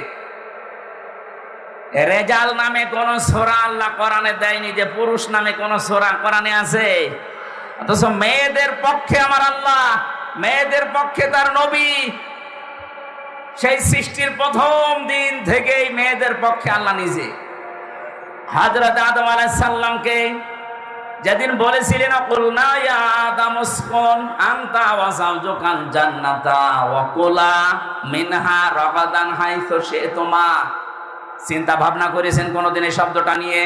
Speaker 3: রেজাল নামে কোন সূরা আল্লাহ কোরআনে দেয়নি, যে পুরুষ নামে কোন সূরা কোরআনে আছে। অথচ মেয়েদের পক্ষে আমার আল্লাহ, মেয়েদের পক্ষে তার নবী, সেই সৃষ্টির প্রথম দিন থেকেই মেয়েদের পক্ষে আল্লাহ নিজে হযরত আদম আলাইহিস সালামকে যেদিন বলেছিলেন, কুলনা ইয়া আদম উসকুন আনতা ওয়া যাওজুকাল জান্নাতা ওয়া কুলা মিনহা রাগাদান হাইসু শি'তুমা। চিন্তা ভাবনা করেছেন কোনদিন এই শব্দটা নিয়ে?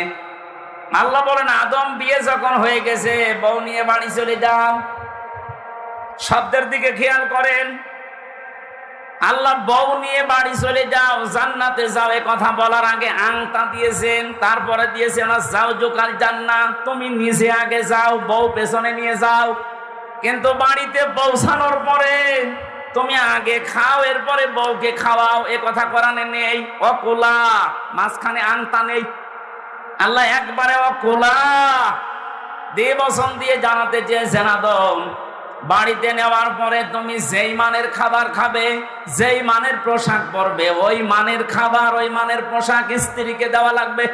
Speaker 3: আল্লাহ বলেন, আদম বিয়ে যখন হয়ে গেছে, বউ নিয়ে বাড়ি চলে যাও। শব্দের দিকে খেয়াল করেন। আল্লাহ বউ নিয়ে বাড়ি চলে যাও, জান্নাতে যাও, এ কথা বলার আগে আংটা দিয়েছেন, তারপরে দিয়েছেন যাওজুকাল জান্নাত, তুমি নিজে আগে যাও, বউ পেছনে নিয়ে যাও। কিন্তু বাড়িতে পৌঁছানোর পরে তুমি আগে খাও, এরপরে বউকে খাওয়াও, এ কথা কোরআনে নেই। অকুলা, মাঝখানে আংটা নেই। আল্লাহ একবারে অকুলা দেবসন দিয়ে জানাতে চেয়েছেন, আদম বাড়িতে নেওয়ার পরে তুমি যেই মানের খাবার খাবে, যেই মানের পোশাক পরবে, ওই মানের খাবার, ওই মানের পোশাক স্ত্রীকে দেওয়া লাগবে।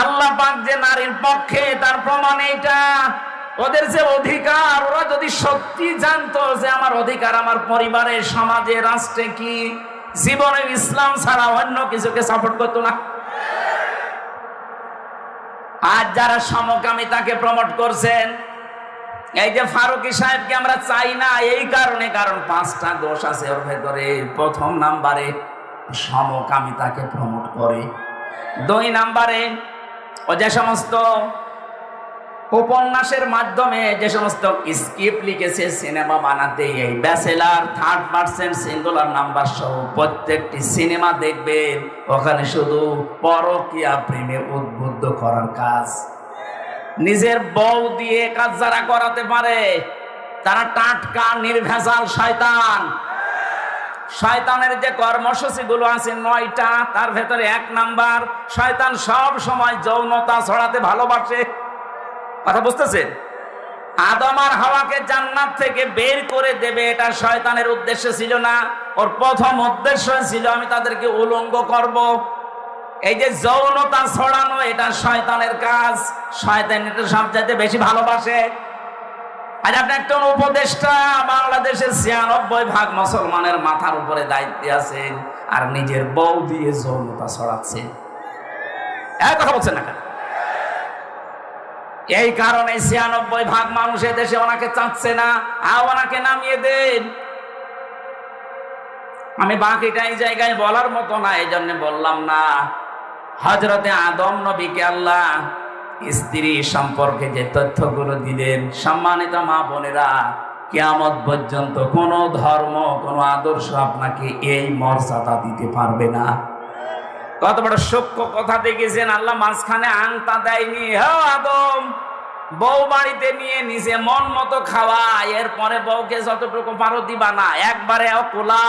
Speaker 3: আল্লাহ পাক যে নারীর পক্ষে, তার প্রমাণ এইটা। ওদের যে অধিকার, ওরা যদি সত্যি জানতো যে আমার অধিকার আমার পরিবারে, সমাজে, রাষ্ট্রে কি, জীবনে ইসলাম ছাড়া অন্য কিছুকে সাপোর্ট করতো না। আজ যারা সমকামিতাকে প্রমোট করছেন, এই যে ফারুকী সাহেবকে আমরা চাই না এই কারণে, কারণ 5টা দোষ আছে ওর ভেতরে। প্রথম নাম্বারে সমকামিতাকে প্রমোট করে। 2 নাম্বারে ও যে সমস্ত উপন্যাসের মাধ্যমে যে সমস্ত স্ক্রিপ্ট লিখেছে সিনেমা বানাতে, এই bachelor, third person singular number সহ প্রত্যেকটি সিনেমা দেখবেন, ওখানে শুধু পরকীয়া প্রেমে উদ্বুদ্ধ করার কাজ। নিজের বউ দিয়ে কাজ যারা করাতে পারে তারা টাটকা নির্ভেজাল শয়তান। শয়তানের যে কর্মসূচি গুলো আছে 9টা, তার ভেতরে 1 নাম্বার, শয়তান সব সময় যৌনতা ছড়াতে ভালোবাসে। কথা বুঝতেছেন? আদম আর হাওয়াকে জান্নাত থেকে বের করে দেবে, এটা শয়তানের উদ্দেশ্য ছিল না। ওর প্রথম উদ্দেশ্য ছিল আমি তাদেরকে উলঙ্গ করব। এই যে যৌনতা ছড়ানো, এটা শয়তানের কাজ। শয়তান এটা সবচাইতে বেশি ভালোবাসে। আজ আপনি একজন উপদেষ্টা, বাংলাদেশের 96% মুসলমানের মাথার উপরে দায়িত্বে আছেন, আর নিজের বউ দিয়ে যৌনতা ছড়াচ্ছেন। এক কথা বলছেন না কেন? এই কারণে 96% মানুষ দেশে ওনাকে চাচ্ছে না। ওনাকে নামিয়ে দেন। আমি বাকিটা এই জায়গায় বলার মতো না, এই জন্য বললাম না। হযরতে আদম নবীকে আল্লাহ স্ত্রী সম্পর্কে যে তথ্যগুলো দিলেন, সম্মানিত মা বোনেরা, কিয়ামত পর্যন্ত কোন ধর্ম, কোন আদর্শ আপনাকে এই মর্যাদা দিতে পারবে না। কত বড় সূক্ষ্ম কথা দেখেছেন। আল্লাহ মাঝখানে আংটা দেয়নি। হ্যাঁ আদম, বউ বাড়িতে নিয়ে নিজে মন মতো খাওয়া, এরপরে বউকে যতটুকু পারো দিবা না, একবারে কোলা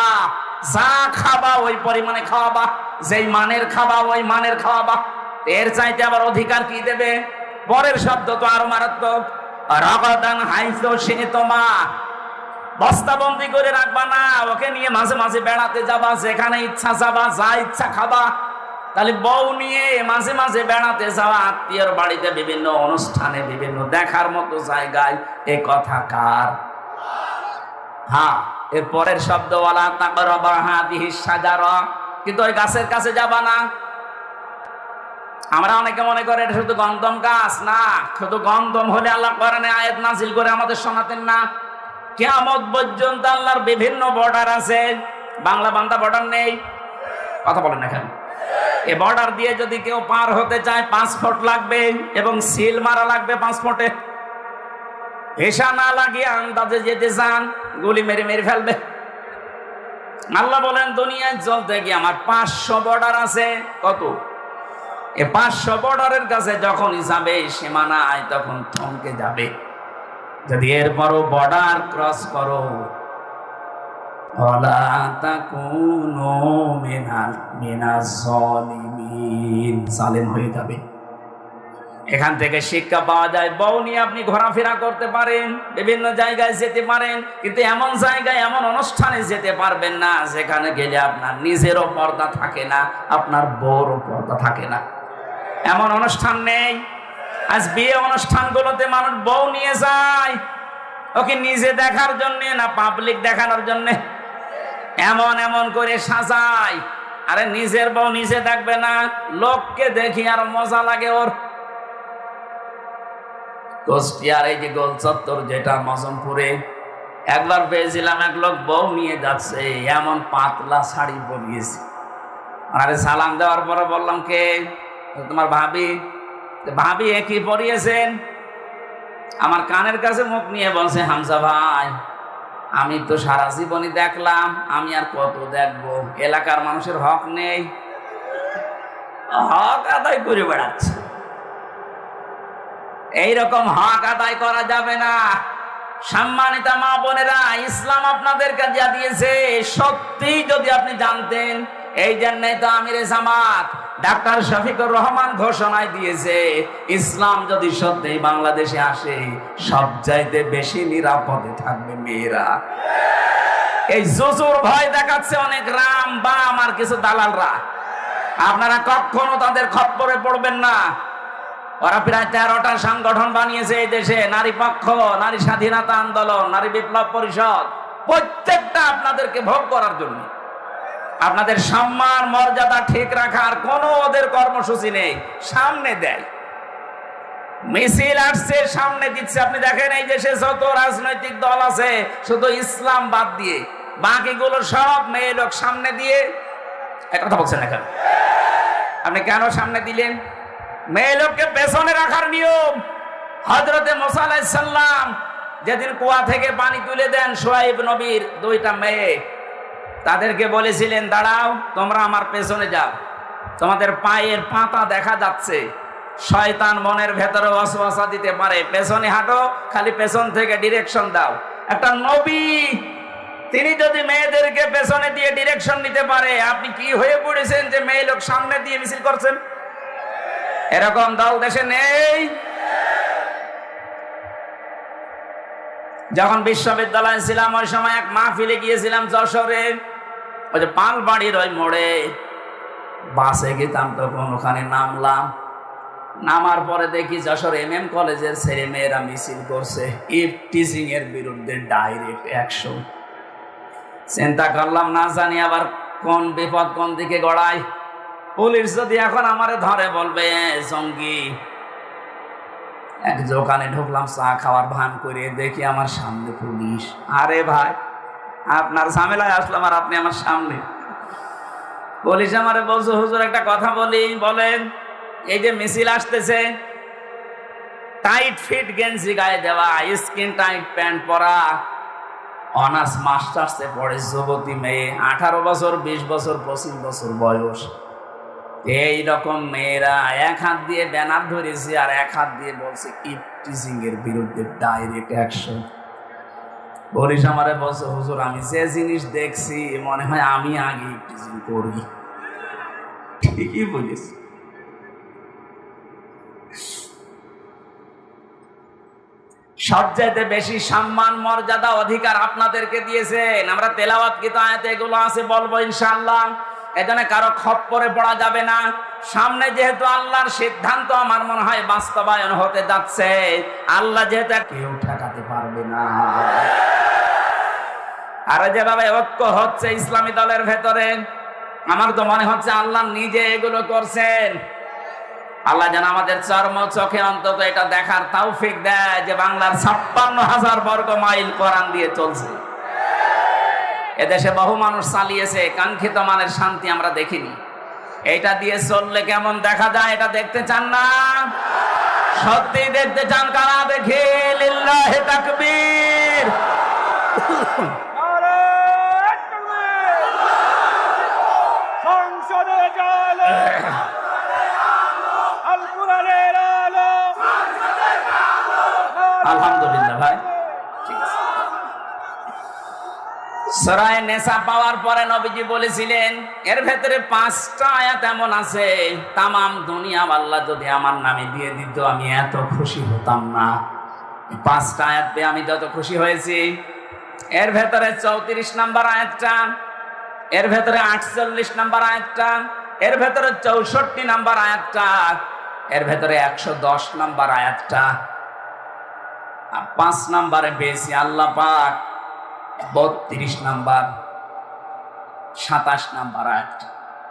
Speaker 3: যা খাবা ওই পরিমাণে খাওয়াবা, যেই মানের খাবা ওই মানের খাওয়াবা। এর চাইতে আবার অধিকার কি দেবে? পরের শব্দ তো আরো মারাত্মক। রগদান হাইসো সে তোমা, বস্তাবন্দি করে রাখবা না, ওকে নিয়ে মাঝে মাঝে বেড়াতে যাবা, যেখানে ইচ্ছা যাবা, যা ইচ্ছা খাবা। তাহলে বউ নিয়ে মাঝে মাঝে বেড়াতে যাওয়া, আত্মীয়র বাড়িতে বিভিন্ন অনুষ্ঠানে, বিভিন্ন দেখার মতো জায়গায়, এ কথা কার? হ্যাঁ, এর পরের শব্দ ওয়ালা তাকরাবা হাদিহি শাজারা, কিন্তু ওই গাছের কাছে যাবা না। আমরা অনেকে মনে করে এটা শুধু গন্ধম গাছ। না, শুধু গন্ধম হলে আল্লাহ কোরআনে আয়াত নাযিল করে আমাদের শোনাতেন না। কিয়ামত পর্যন্ত আল্লাহর বিভিন্ন বর্ডার আছে। বাংলা বান্দা বর্ডার নেই। কথা বলেন না কেন? এই বর্ডার দিয়ে যদি কেউ পার হতে চায় 5 ফুট লাগবে, এবং সিল মারা লাগবে 5 ফুটে। ভিসা না লাগিয়ে আন্দাজে যেতে চান, গুলি মেরে মেরে ফেলবে। আল্লাহ বলেন দুনিয়ায় চলতে গিয়ে আমার 500 বর্ডার আছে। কত? এই 500 বর্ডারের কাছে যখনই যাবে সীমানায়, তখন থমকে যাবে। যদি এরপরও বর্ডার ক্রস করো, ওয়ালা তাকুনু মিনাজ জালিমিন, জালেম হয়ে যাবে। এখান থেকে শিক্ষা পাওয়া যায়, বউ নিয়ে আপনি ঘোরাফেরা করতে পারেন, বিভিন্ন জায়গায় যেতে পারেন, কিন্তু এমন জায়গায়, এমন অনুষ্ঠানে যেতে পারবেন না যেখানে গেলে আপনার নিজেরও পর্দা থাকে না, আপনার বউরও পর্দা থাকে না। এমন অনুষ্ঠান নেই। আজ বিয়ে অনুষ্ঠানগুলোতে মানুষ বউ নিয়ে যায়, ওকে নিজে দেখার জন্য না পাবলিক দেখানোর জন্য। এমন এমন করে সাজায়। আরে নিজের বউ নিজে দেখবে না, লোককে দেখি আর মজা লাগে ওর। কুষ্টিয়ার এই যে গোল চত্বর, যেটা মজমপুরে, একবার পেয়েছিলাম এক লোক বউ নিয়ে যাচ্ছে, এমন পাতলা শাড়ি পরিয়েছে। আরে সালাম দেওয়ার পরে বললাম, কে? তোমার ভাবি। ভাবি একই পরিয়েছেন। আমার কানের কাছে মুখ নিয়ে বলছে, হামজা ভাই, আমি তো সারা জীবনই দেখলাম, আমি আর কত দেখবো? এলাকার মানুষের হক নেই, হক আদায় করে বেড়াচ্ছে। এইরকম হক আদায় করা যাবে না। সম্মানিত মা বোনেরা, ইসলাম আপনাদেরকে যা দিয়েছে সত্যি যদি আপনি জানতেন, এই জন্যই তো আমিরে জামাত ডাক্তার শফিকুর রহমান ঘোষণায় দিয়েছে, ইসলাম যদি সত্যি বাংলাদেশে আসে, সবচাইতে বেশি নিরাপদে থাকবে মেয়েরা। এই জুজুর ভয় দেখাচ্ছে অনেক রাম বা আমার কিছু দালালরা। আপনারা কখনো তাদের খপ্পরে পড়বেন না। ওরা প্রায় 13টা সংগঠন বানিয়েছে এই দেশে, নারী পক্ষ, নারী স্বাধীনতা আন্দোলন, নারী বিপ্লব পরিষদ, প্রত্যেকটা আপনাদেরকে ভোগ করার জন্য। আপনাদের সম্মান মর্যাদা ঠিক রাখার কোনো ওদের কর্মসূচি নেই। সামনে দেয়, মিছিল আসছে, সামনে দিচ্ছে। আপনি দেখেন এই দেশে যত রাজনৈতিক দল আছে, শুধু ইসলাম বাদ দিয়ে বাকিগুলো সব মেয়ে লোক সামনে দিয়ে। কথা বলছেন এখন? আপনি কেন সামনে দিলেন? মেয়ে লোককে পেছনে রাখার নিয়ম। হযরতে মুসা আলাইহিস সালাম যেদিন কুয়া থেকে পানি তুলে দেন শুআয়ব নবীর দুইটা মেয়ে, তাদেরকে বলেছিলেন দাঁড়াও, তোমরা আমার পেছনে যাও, তোমাদের পায়ের পাতা দেখা যাচ্ছে, শয়তান মনের ভেতরে ওয়াসওয়াসা দিতে পারে, পেছনে হাঁটো, খালি পেছন থেকে ডিরেকশন দাও। একটা নবী তিনি যদি মেয়েদেরকে পেছনে দিয়ে ডিরেকশন নিতে পারে, আপনি কি হয়ে পড়েছেন যে মেয়ে লোক সামনে দিয়ে মিছিল করছেন? এরকম দল দেশে নেই। যখন বিশ্ববিদ্যালয়ে ছিলাম ওই সময় এক মাহফিলে গিয়েছিলাম যশোরে, ওই যে পালবাড়ির ওই মোড়ে বাসে গেতাম, তখন ওখানে নামলাম, নামার পরে দেখি যশোর MM কলেজের ছেলে মেয়েরা মিছিল করছে টিচিং এর বিরুদ্ধে, ডাইরেক্ট অ্যাকশন। চিন্তা করলাম না জানি আবার কোন বিপদ কোন দিকে গড়ায়। পুলিশ যদি এখন আমারে ধরে বলবে জঙ্গি। এক দোকানে ঢুকলাম চা খাওয়ার ভান করে, দেখি আমার সামনে পুলিশ। আরে ভাই, আপনার ঝামেলায় আসলাম আর আপনি আমার সামনে। পুলিশ আমারে বলছে হুজুর একটা কথা বলি। বলেন। এই যে মিছিল আসতেছে, টাইট ফিট গেঞ্জি গায়ে দেওয়া, স্কিন টাইট প্যান্ট পরা, অনার্স মাস্টার্সে পড়ে যুবতী মেয়ে, 18 বছর 20 বছর 25 বছর বয়স, এই রকম মেয়েরা এক হাত দিয়ে ব্যানার ধরেছে আর এক হাত দিয়ে বলছে টিচিং এর বিরুদ্ধে ডাইরেক্ট অ্যাকশন। পুলিশ আমারে বলছে হুজুর আমি যে জিনিস দেখছি মনে হয় আমি আগে টিচিং করি। ঠিকই বলিস। সবচাইতে বেশি সম্মান মর্যাদা অধিকার আপনাদেরকে দিয়েছেন। আমরা তেলাওয়াত কৃত আয়াতে এগুলো আছে, বলবো ইনশাআল্লাহ। এখানে কারো খপ্পরে পড়া যাবে না। সামনে যেহেতু আল্লাহর সিদ্ধান্ত আমার মনে হয় বাস্তবায়ন হতে যাচ্ছে, আল্লাহ যেহেতু কেউ ঠেকাতে পারবে না। আর যেভাবে ঐক্য হচ্ছে ইসলামী দলের ভেতরে, আমার তো মনে হচ্ছে আল্লাহ নিজে এগুলো করছেন। আল্লাহ যেন আমাদের চর্ম চোখে অন্তত এটা দেখার তৌফিক দেয় যে বাংলার 56,000 বর্গ মাইল কোরআন দিয়ে চলছে। এদেশে বহু মানুষ চালিয়েছে, কাঙ্ক্ষিত মানের শান্তি আমরা দেখিনি। এটা দিয়ে চললে কেমন দেখা যায় এটা দেখতে চান না? সত্যি দেখতে চান কারা? দেখি লিল্লাহি তাকবীর।
Speaker 4: সংসদে চলো, আল কোরআনের আলো।
Speaker 3: আলহামদুলিল্লাহ ভাই, ঠিক আছে। সূরা নিসা পাওয়ার পরে নবীজি বলেছিলেন এর ভেতরে 5টা আয়াত এমন আছে, তামাম দুনিয়া আল্লাহ যদি আমার নামে দিয়ে দিত আমি এত খুশি হতাম না। 5টা আয়াত পেয়ে আমি যত খুশি হয়েছি। এর ভেতরে 34 নম্বর আয়াতটা, এর ভেতরে 48 নম্বর আয়াতটা, এর ভেতরে 64 নম্বর আয়াতটা, এর ভেতরে 110 নম্বর আয়াতটা, আর 5 নম্বরে পেয়েছি আল্লাহ পাক 32 নম্বর 27 নম্বর আয়াত।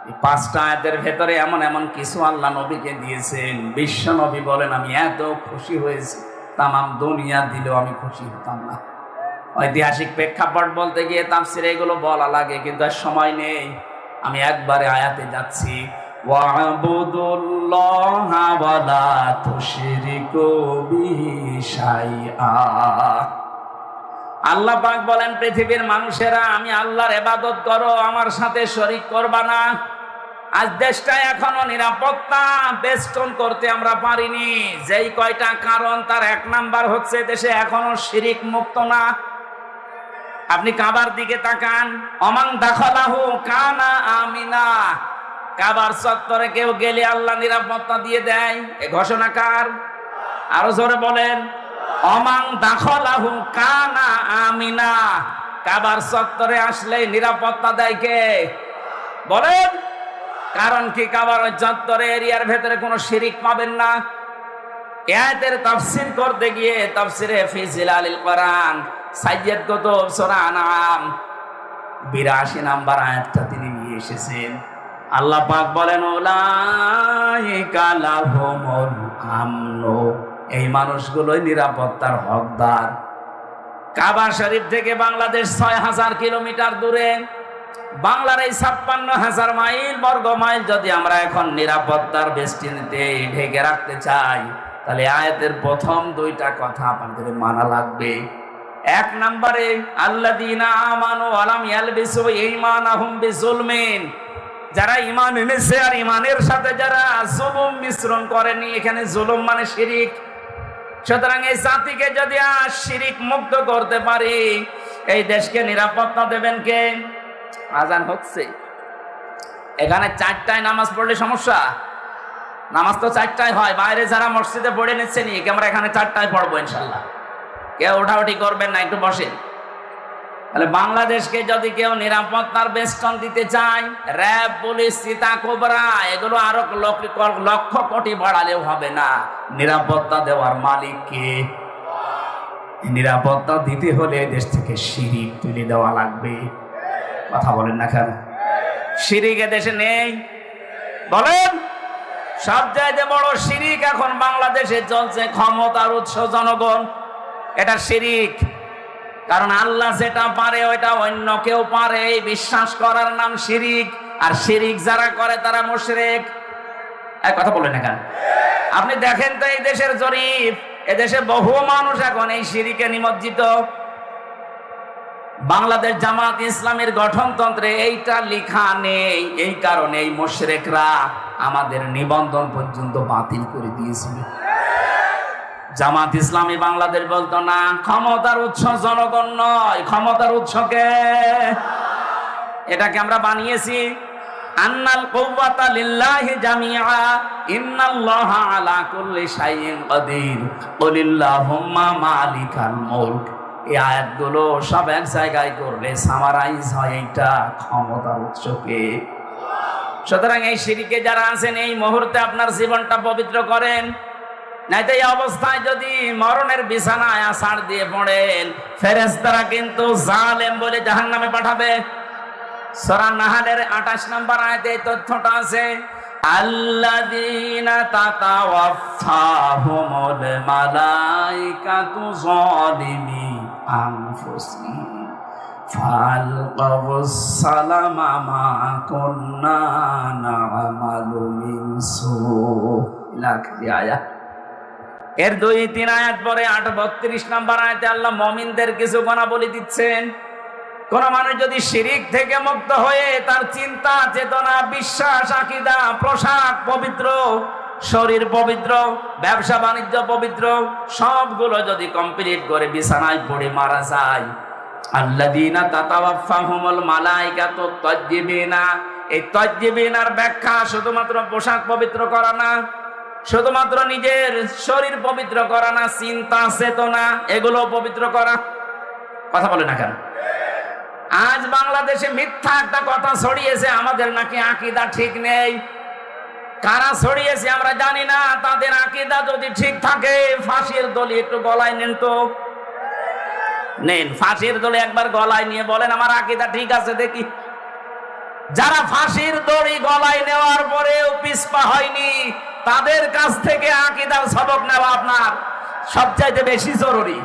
Speaker 3: এই 5টা আয়াতের ভেতরে এমন এমন কিছু আল্লাহ নবীকে দিয়েছেন, বিশ্ব নবী বলেন আমি এত খুশি হয়েছি তামাম দুনিয়া দিলেও আমি খুশি হতাম না। ঐতিহাসিক প্রেক্ষাপট বলতে গিয়ে তাফসিরে এগুলো বলা লাগে, কিন্তু আর সময় নেই। আমি একবারে আয়াতে যাচ্ছি। ওয়াবুদুল্লাহা ওয়ালা তুশরিকু বিহি শাইআ। আল্লাহ পাক বলেন পৃথিবীর মানুষেরা আমি আল্লাহর ইবাদত করো, আমার সাথে শরীক করবা না। আজ দেশটা এখনো নিরাপত্তা বেষ্টন করতে আমরা পারিনি। যেই কয়টা কারণ তার 1 নাম্বার হচ্ছে দেশে এখনো শিরিক মুক্ত না। আপনি কাবার দিকে তাকান, অমান দাখালাহু কানা আমিনা। কাবার চত্বরে কেউ গেলে আল্লাহ নিরাপত্তা দিয়ে দেয়, এ ঘোষণা কার? আরো জোরে বলেন, অমান দাখালাহু কানা আমিনা। কাবার চত্বরে আসলে নিরাপত্তা দেয় কে? বলেন কারণ কি? কাবার ওই চত্বরে এরিয়ার ভেতরে কোনো শিরিক পাবেন না। এই আয়াতের তাফসীর করতে গিয়ে তাফসীরে ফি জিলালিল কোরআন সাইয়্যিদ কুতুব সূরা আনআম 82 নাম্বার আয়াতটা তিনি নিয়ে এসেছেন। আল্লাহ পাক বলেন উলাইকা লাহুমুল আমনু, এই মানুষগুলোই নিরাপত্তার হকদার। কাবা শরীফ থেকে বাংলাদেশ 6000 কিলোমিটার দূরে। বাংলার এই 56,000 মাইল বর্গ মাইল যদি আমরা এখন নিরাপত্তার বেষ্টনীতে ঢেকে রাখতে চাই, তাহলে আয়াতের প্রথম দুইটা কথা আপনাদের মানা লাগবে। এক নম্বরে আল্লাযীনা আমানু ওয়া লাম ইয়ালবিসু ঈমানাহুম বিযুলমিন, যারা ঈমান এনেছে আর ঈমানের সাথে যারা জুলুম মিশ্রণ করেনি, এখানে জুলুম মানে শিরিক। সুতরাং এই জাতিকে যদি শিরিক মুক্ত করতে পারি, এই দেশকে নিরাপত্তা দেবেন কে? আজান হচ্ছে, এখানে 4টায় নামাজ পড়লে সমস্যা? নামাজ তো 4টায় হয়, বাইরে যারা মসজিদে পড়ে নিচ্ছে নি, আমরা এখানে 4টায় পড়বো ইনশাল্লাহ। কেউ ওঠাউঠি করবেন না, একটু বসেন। তাহলে বাংলাদেশকে যদি কেউ নিরাপত্তার বেষ্টন দিতে চায়, র্যাব, পুলিশ, সীতা, কোবরা এগুলো আরো লক্ষ কোটি বাড়ালেও হবে না। নিরাপত্তা দেওয়ার মালিক কে? নিরাপত্তা দিতে হলে দেশ থেকে শিরিক তুলে দেওয়া লাগবে। কথা বলেন না কেন? শিরিক দেশে নেই? বলেন। সবচাইতে বড় শিরিক এখন বাংলাদেশে চলছে ক্ষমতার উৎস জনগণ। এটা শিরিক। কারণ আল্লাহ যেটা পারে ওইটা অন্য কেউ পারে, এই বিশ্বাস করার নাম শিরিক। আর শিরিক যারা করে তারা মুশরিক। এক কথা বলেন না কেন? আপনি দেখেন তো এই দেশের জরিপ, এদেশে বহু মানুষ এখন এই শিরিকে নিমজ্জিত। বাংলাদেশ জামাত ইসলামের গঠনতন্ত্রে এইটা লেখা নেই, এই কারণে এই মুশরিকরা আমাদের নিবন্ধন পর্যন্ত বাতিল করে দিয়েছিল। জামাত ইসলামী বাংলাদেশ বলতো না ক্ষমতার উৎস জনগণ নয়, ক্ষমতার উৎসকে এটাকে আমরা বানিয়েছি। আন্নাল কুওয়াতা লিল্লাহি জামিআ ইন্নাল্লাহা আলা কুল্লি শাইইন কাদির কুলিল্লাহুম্মা মালিকাল মুলক। এই আয়াতগুলো সব এক জায়গায় করলে সামারাইজ হয় এইটা ক্ষমতার উৎসকে। সুতরাং এই শিরিকে যারা আছেন এই মুহূর্তে আপনার জীবনটা পবিত্র করেন, নাইতো এই অবস্থায় যদি মরণের বিছানায় আছাড় দিয়ে পড়েন, ফেরেশতারা কিন্তু জালেম বলে জাহান্নামে পাঠাবে। সূরা নাহলের 28 নম্বর আয়াতে এই তথ্যটা আছে। আল্লাযীনা তাতাওয়াফাহুমুল মালাইকাতু যালিমি আনফুসিহিম ফালকাবুস সালামা মা কুন্না না'মালু মিন সু। আয়াত এর 2-3 আয়াত পরে 32 নম্বর আয়াতে আল্লাহ মুমিনদের কিছু গুণাবলী দিচ্ছেন। কোন মানুষ যদি শিরিক থেকে মুক্ত হয়ে তার চিন্তা, চেতনা, বিশ্বাস, আকীদা, পোশাক পবিত্র, শরীর পবিত্র, ব্যবসা বাণিজ্য পবিত্র, সবগুলো যদি কমপ্লিট করে বিছানায় পড়ে মারা যায়, আল্লাযীনা তাতাওয়াফাহুমুল মালাইকাতু তাজ্জিবিনা। এই তাজ্জিবিনার ব্যাখ্যা শুধুমাত্র পোশাক পবিত্র করা না, শুধুমাত্র নিজের শরীর পবিত্র করা না, চিন্তা, চেতনা এগুলো পবিত্র করা। কথা বলে না কেন? আজ বাংলাদেশে মিথ্যা একটা কথা ছড়িয়েছে, আমাদের নাকি আকীদা ঠিক নেই। কারা ছড়িয়েছে আমরা জানি না। তাদের আকীদা যদি ঠিক থাকে, ফাঁসির দড়ি একটু গলায় নেন তো, নেন ফাঁসির দড়ি একবার গলায় নিয়ে বলেন আমার আকীদা ঠিক আছে দেখি। যারা ফাঁসির দড়ি গলায় নেওয়ার পরেও পিছপা হয়নি, তাদের কাছ থেকে আকীদার সবক নেওয়া আপনার সবচাইতে বেশি জরুরি।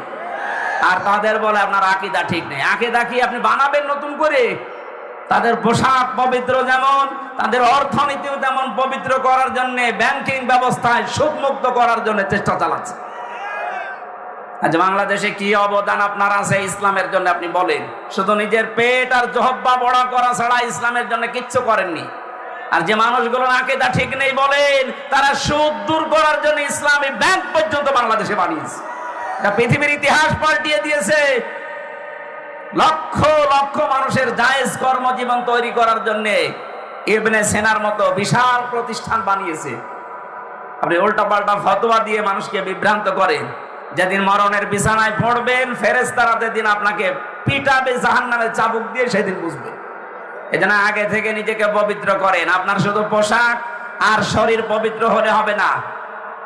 Speaker 3: আর তাদের বলে আপনার আকীদা ঠিক নেই। আকীদা কি আপনি বানাবেন নতুন করে? তাদের পোশাক পবিত্র যেমন, তাদের অর্থনীতিও তেমন পবিত্র করার জন্য ব্যাংকিং ব্যবস্থায় সুদমুক্ত করার জন্য চেষ্টা চালাচ্ছে। আজ বাংলাদেশে কি অবদান আপনার আছে ইসলামের জন্য আপনি বলেন? শুধু নিজের পেট আর জহব্বা বড়া করা ছাড়া ইসলামের জন্য কিচ্ছু করেননি। আর যে মানুষগুলোর আকীদা ঠিক নেই বলেন, তারা সুদ দূর করার জন্য ইসলামী ব্যাংক পর্যন্ত বাংলাদেশে বানিয়েছে। পৃথিবীর ইতিহাস পাল্টিয়ে দিয়েছে। লক্ষ লক্ষ মানুষের জায়েজ কর্মজীবন তৈরি করার জন্য ইবনে সিনার মতো বিশাল প্রতিষ্ঠান বানিয়েছে। আপনি উল্টাপাল্টা ফতোয়া দিয়ে মানুষকে বিভ্রান্ত করেন। যেদিন মরণের বিছানায় পড়বেন, ফেরেশতারা যেদিন আপনাকে পিটাবে জাহান্নামের চাবুক দিয়ে, সেদিন বুঝবেন। এজন্য আগে থেকে নিজেকে পবিত্র করেন। আপনার শুধু পোশাক আর শরীর পবিত্র হলে হবে না,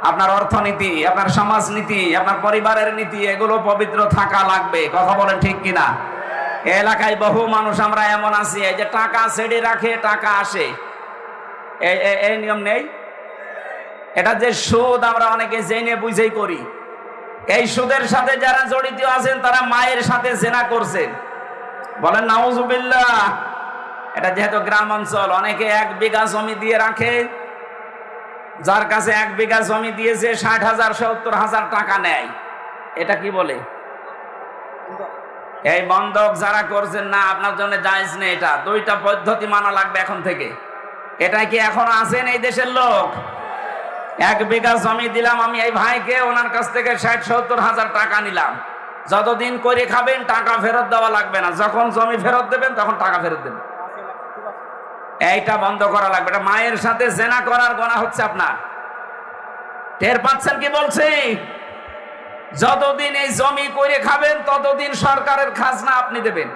Speaker 3: আপনার অর্থনীতি, আপনার সমাজনীতি, আপনার পরিবারের নীতি এগুলো পবিত্র থাকা লাগবে। কথা বলেন ঠিক কিনা? এলাকায় বহু মানুষ আমরা এমন আছি, এই যে টাকা ছেড়ে রাখে টাকা আসে, এই নিয়ম নেই। এটা যে সুদ আমরা অনেকে জেনে বুঝেই করি। এই সুদের সাথে যারা জড়িত আছেন তারা মায়ের সাথে জেনা করছেন। বলেন নাউজুবিল্লাহ। এটা যেহেতু গ্রাম অঞ্চল, অনেকে 1 বিঘা জমি দিয়ে রাখে, যার কাছে 1 বিঘা জমি দিয়েছে 60,000 70,000 টাকা নেয়, এটা কি বলে? এই বন্ধক যারা করছেন না, আপনার জন্য জায়েজ নেই। এটা 2টা পদ্ধতি মানা লাগবে এখন থেকে। এটা কি এখন আছেন এই দেশের লোক? 1 বিঘা জমি দিলাম আমি এই ভাইকে, ওনার কাছ থেকে 60-70,000 টাকা নিলাম। যতদিন করে খাবেন টাকা ফেরত দেওয়া লাগবে না, যখন জমি ফেরত দেবেন তখন টাকা ফেরত দেবেন। এইটা বন্ধ করা লাগবে। এটা মায়ের সাথে জেনা করার গুনাহ হচ্ছে আপনার। টের পাচ্ছেন কি বলছি? যতদিন এই জমি করে খাবেন ততদিন সরকারের খাজনা আপনি দেবেন।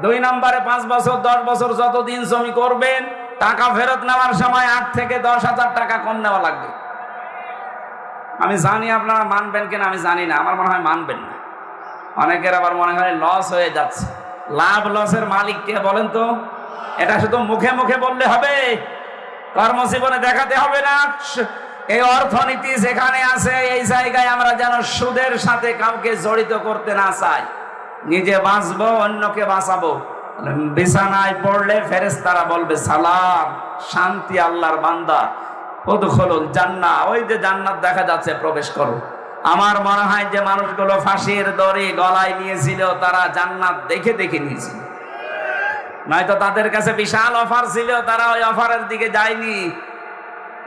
Speaker 3: 2 নম্বরে 5 বছর 10 বছর যতদিন জমি করবেন, টাকা ফেরত নেওয়ার সময় 8 থেকে 10,000 টাকা কম নেওয়া লাগবে। আমি জানি আপনারা মানবেন কিনা আমি জানি না, আমার মনে হয় মানবেন না। অনেকের আবার মনে হয় লস হয়ে যাচ্ছে। লাভ লসের মালিক কে বলেন তো? এটা শুধু মুখে মুখে বললে হবে, কর্মজীবনে দেখাতে হবে না। এই অর্থনীতি যেখানে আছে এই জায়গায় আমরা যেন সুদের সাথে কাউকে জড়িত করতে না চাই। নিজে বাঁচবো, অন্যকে বাঁচাবো। বিছানায় পড়লে ফেরেশতারা বলবে সালাম, শান্তি আল্লাহর বান্দা, উদখুলুল জান্নাহ, ওই যে জান্নাত দেখা যাচ্ছে, প্রবেশ করো। আমার মনে হয় যে মানুষগুলো ফাঁসির দড়ি গলায় নিয়েছিল তারা জান্নাত দেখে দেখে নিয়েছিল, নয়তো তাদের কাছে বিশাল অফার ছিল, তারা ওই অফারের দিকে যায়নি।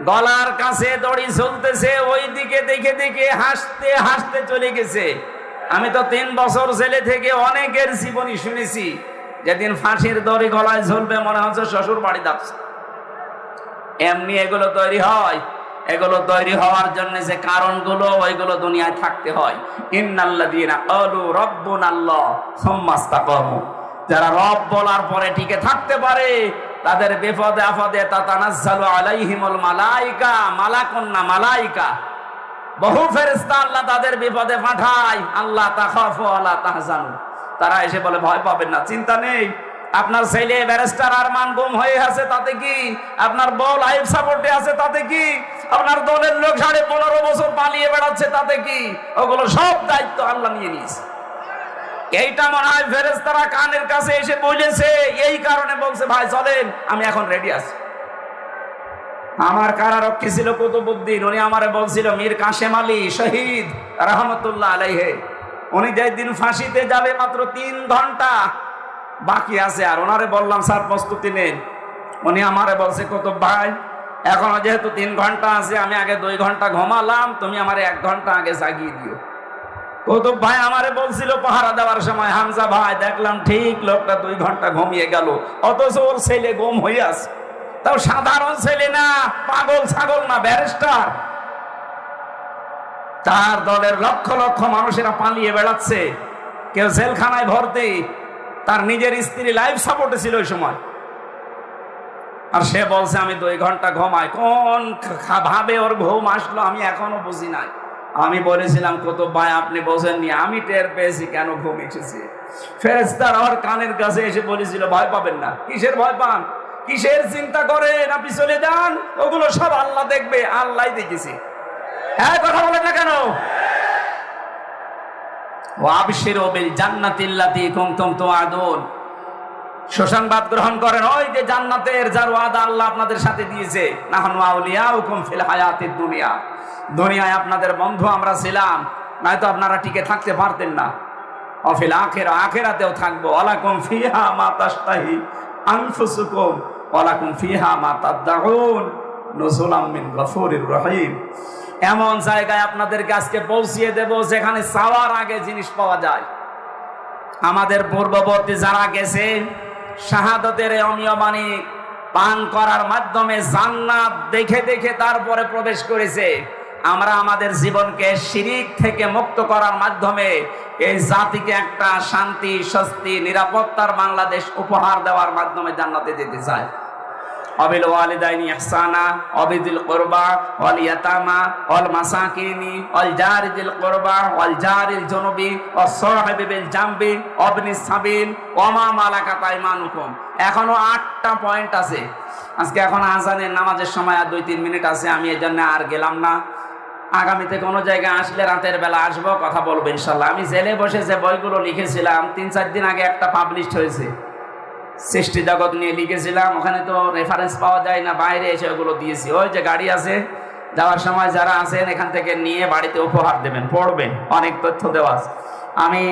Speaker 3: গলার কাছে দড়ি ঝুলতেছে, ওই দিকে দেখে দেখে হাসতে হাসতে চলে গেছে। আমি তো 3 বছর জেলে থেকে অনেকের জীবনী শুনেছি, যেদিন ফাঁসির দড়ি গলায় ঝুলবে মনে হচ্ছে শ্বশুর বাড়ি যাচ্ছে। এমনি এগুলো তৈরি হয়। এগুলো তৈরি হওয়ার জন্য যে কারণগুলো, ওইগুলো দুনিয়ায় থাকতে হয়। ইন্নাল্লাযীনা ক্বালু রাব্বুনাল্লাহ সুম্মা ইসতাকামু, যারা রব বলার পরে টিকে থাকতে পারে তাদের বিপদে আপদে তাতানাজ্জালু আলাইহিমুল মালাইকা, মালাকুন না মালাইকা, বহু ফেরেশতা আল্লাহ তাদের বিপদে পাঠায়। আল্লাহ তাখাফু ওয়ালা তাহজানু, তারা এসে বলে ভয় পাবেন না, চিন্তা নেই। আপনার ছেলে ব্যারিস্টার আরমান গুম হয়ে আছে, তাতে কি? আপনার বউ লাইফ সাপোর্টে আছে, তাতে কি? আপনার দলের লোক 15.5 বছর পালিয়ে বেড়াচ্ছে, তাতে কি? ওগুলো সব দায়িত্ব আল্লাহ নিয়ে নিয়েছে। এইটা মনে হয় ফেরেশতারা কানের কাছে এসে বলেছে, এই কারণে বলছে ভাই চলেন, আমি এখন রেডি আছি। আমার কারারক্ষী ছিল কুতুবউদ্দিন, উনি আমারে বলছিল মীর কাশেম আলী শহীদ রহমতুল্লাহ আলাইহি, উনি যেদিন ফাঁসিতে যাবে মাত্র 3 ঘন্টা বাকি আছে, আর ওনারে বললাম স্যার প্রস্তুতি নেন। উনি আমারে বলছে কুতুব ভাই এখনো যেহেতু 3 ঘন্টা আছে, আমি আগে 2 ঘন্টা ঘুমালাম, তুমি আমারে 1 ঘন্টা আগে জাগিয়ে দিও। কুতুব ভাই আমারে বলছিল পাহারা দেওয়ার সময়, হামজা ভাই দেখলাম ঠিক লোকটা 2 ঘন্টা ঘুমিয়ে গেল, অথচ ওর ছেলে গুম হয়ে আছে। তাও সাধারণ ছেলে না, পাগল ছাগল না, ব্যারিস্টার। তার দলের লক্ষ লক্ষ মানুষেরা পালিয়ে বেড়াচ্ছে, কেউ জেলখানায় ভর্তি, তার নিজের স্ত্রী লাইফ সাপোর্টে ছিল ওই সময়, আর সে বলছে আমি 2 ঘন্টা ঘুমাই। কোন ভাবে ওর ঘুম আসলো আমি এখনো বুঝি নাই। আমি বলেছিলাম কুতুব ভাই আপনি বোঝেননি, আমি টের পেয়েছি কেন ঘুম এসেছে। ফেরেশতারা ওর কানের কাছে এসে বলেছিল ভয় পাবেন না। কিসের ভয় পান, কিসের চিন্তা করেন, আপনি চলে যান, ওগুলো সব আল্লাহ দেখবে। আল্লাহ দেখেছি। হ্যাঁ, কথা বলেন না কেন? ওয়াবশিরু বিল জান্নাতিল্লাতী কুনতুম তুআদুন, সুসংবাদ গ্রহণ করেন ওই যে জান্নাতের যার ওয়াদা আল্লাহ আপনাদের সাথে দিয়েছে। নাহনু আউলিয়াউকুম ফিল হায়াতিদ দুনিয়া, দুনিয়ায় আপনাদের বন্ধু আমরা ছিলাম, নয়তো আপনারা টিকে থাকতে পারতেন না। অফিল আখিরা, আখিরাতেও থাকবো। ওয়ালাকুম ফিহা মা তাশতাহি আনফুসুকুম ওয়ালাকুম ফিহা মা তাদউন নুজুলাম মিন গফুরির রহিম। এমন জায়গায় আপনাদেরকে আজকে পৌঁছিয়ে দেব যেখানে চাওয়ার আগে জিনিস পাওয়া যায়। আমাদের পূর্ববর্তী যারা গেছে শাহাদাতের অমীয় বাণী পান করার মাধ্যমে জান্নাত দেখে দেখে তারপরে প্রবেশ করেছে। আমরা আমাদের জীবনকে শিরিক থেকে মুক্ত করার মাধ্যমে এই জাতিকে একটা শান্তি, স্বস্তি, নিরাপত্তার বাংলাদেশ উপহার দেওয়ার মাধ্যমে জান্নাতে যেতে চাই। অবিল ওয়ালিদাইনি ইহসানা অবিদিল কুরবা ওয়াল ইয়াতামা ওয়াল মাসাকিনি ওয়াল জারিদিল কুরবা ওয়াল জারিল জুনুবি ওয়াস সাহিবি বিল জামবি ওয়াবনিস সাবিল ওয়া মা মালাকাত আইমানুকুম। এখনো 8টা পয়েন্ট আছে। আজকে এখন আজানের নামাজের সময় আর 2-3 মিনিট আছে, আমি এই জন্য আর গেলাম না। আগামীতে কোনো জায়গায় আসলে রাতের বেলা আসবো, কথা বলবো ইনশাল্লাহ। আমি জেলে বসে যে বইগুলো লিখেছিলাম 3-4 দিন আগে একটা পাবলিশ হয়েছে, সৃষ্টি জগৎ নিয়ে লিখেছিলাম। ওখানে তো রেফারেন্স পাওয়া যায় না, বাইরে এসে ওগুলো দিয়েছি। ওই যে গাড়ি আছে যাওয়ার সময় যারা আছেন এখান থেকে নিয়ে বাড়িতে উপহার দেবেন, পড়বেন, অনেক তথ্য দেওয়া আছে। আমি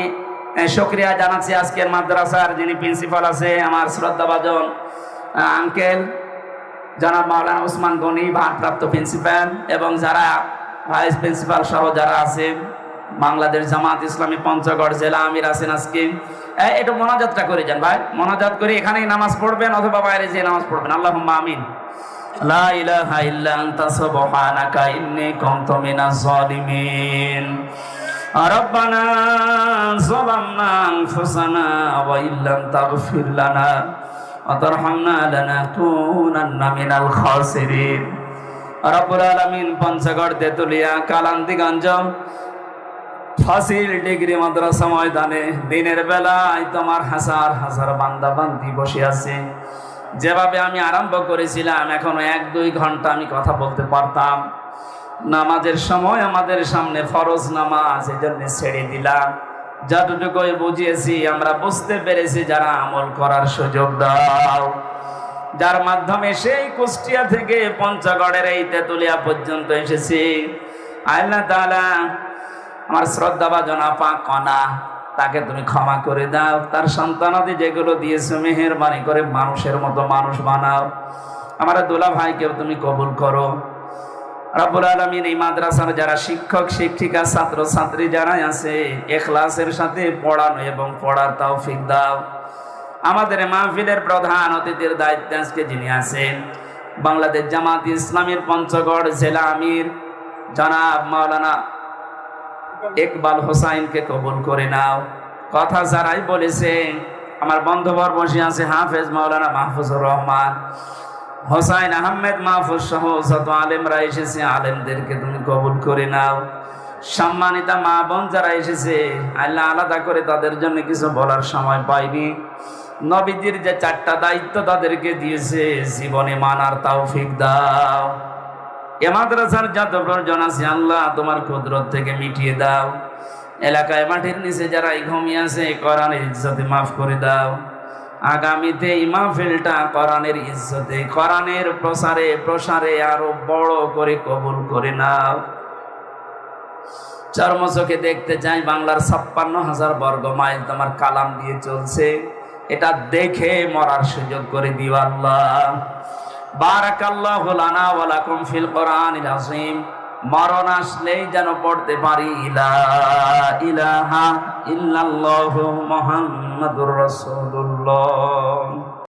Speaker 3: শুকরিয়া জানাচ্ছি আজকের মাদ্রাসার যিনি প্রিন্সিপাল আছে, আমার শ্রদ্ধাভাজন আঙ্কেল জনাব মাওলানা ওসমান গনি, ভারপ্রাপ্ত প্রিন্সিপাল, এবং যারা ভাইস প্রিন্সিপাল সহ যারা আছে, বাংলাদেশ জামাত ইসলামী পঞ্চগড় জেলা আমির আছেন। আজকে একটু মোনাজাতটা করে যান ভাই, মোনাজাত করে এখানেই নামাজ পড়বেন অথবা বাইরে যেয়ে নামাজ পড়বেন। আল্লাহুম্মা আমিন। লা ইলাহা ইল্লা আনতা সুবহানাকা ইন্নী কুনতু মিনাজ জালিমিন। রব্বানা যালামনা আনফুসানা ওয়া ইল্লাম তাগফির লানা ওয়া তারহামনা লানাকুনান্না মিনাল খাসিরিন। রব্বুল আলামিন পঞ্চগড়, তেতুলিয়া, কালান্দিগঞ্জ ফাসিল ডিগ্রি মাদ্রাসা ময়দানে দিনের বেলায় তোমার হাজার হাজার বান্দা বান্দি বসে আছে। যেভাবে আমি আরম্ভ করেছিলাম, এখনো 1-2 ঘন্টা আমি কথা বলতে পারতাম। নামাজের সময় আমাদের সামনে ফরজ নামাজ, এই জন্য ছেড়ে দিলাম। যতটুকু বুঝিয়েছি আমরা বুঝতে পেরেছি, যারা আমল করার সুযোগ দাও, যার মাধ্যমে সেই কুষ্টিয়া থেকে পঞ্চগড়ের এই তেতুলিয়া পর্যন্ত এসেছি। আল্লাহ তাআলা আমার শ্রদ্ধাভাজন আপা কণা, তাকে তুমি ক্ষমা করে দাও। তার সন্তানাদি যেগুলো দিয়েছো মেহেরবানি করে মানুষের মতো মানুষ বানাও। আমার দুলা ভাইকেও তুমি কবুল করো। রব্বুল আলামিন এই মাদ্রাসার যারা শিক্ষক শিক্ষিকা ছাত্র ছাত্রী যারা আছে, ইখলাসের সাথে পড়ানো এবং পড়ার তৌফিক দাও। আমাদের মাহফিলের প্রধান অতিথির দায়িত্বে আজকে যিনি আছেন, বাংলাদেশ জামাত ইসলামীর পঞ্চগড় জেলা আমির জনাব মাওলানা ইকবাল হোসাইনকে কবুল করে নাও। কথা যারাই বলেছে, আমার বন্ধুবর বসে আছে হাফেজ মাওলানা মাহফুজুর রহমান, হোসাইন আহমেদ মাহফুজ সহ যত আলেমরা এসেছে, আলেমদেরকে তুমি কবুল করে নাও। সম্মানিতা মা বোন যারা এসেছে, আল্লাহ আলাদা করে তাদের জন্য কিছু বলার সময় পাইনি। নবীজির যে 4টা দায়িত্ব তাদেরকে দিয়েছে, জীবনে মানার তৌফিক দাও। এ মাদ্রাসার যত প্রয়োজন আছে আল্লাহ তোমার কুদরত থেকে মিটিয়ে দাও। এলাকায় মাটির নিচে যারা ঘুমিয়ে আছে, কোরআনের ইজ্জতে মাফ করে দাও। আগামীতে এই মাহফিলটা কোরআনের ইজ্জতে, কোরআনের প্রসারে প্রসারে আরো বড় করে কবুল করে নাও। চর্মচোখে দেখতে চাই বাংলার 56,000 বর্গ মাইল তোমার কালাম দিয়ে চলছে, এটা দেখে মরার সুযোগ করে দিও আল্লাহ। বারাকাল্লাহু লানা ওয়া লাকুম ফিল কোরআনিল আযীম। মরণ আসলেই যেন পড়তে পারি লা ইলাহা ইল্লাল্লাহু মুহাম্মাদুর রাসূলুল্লাহ।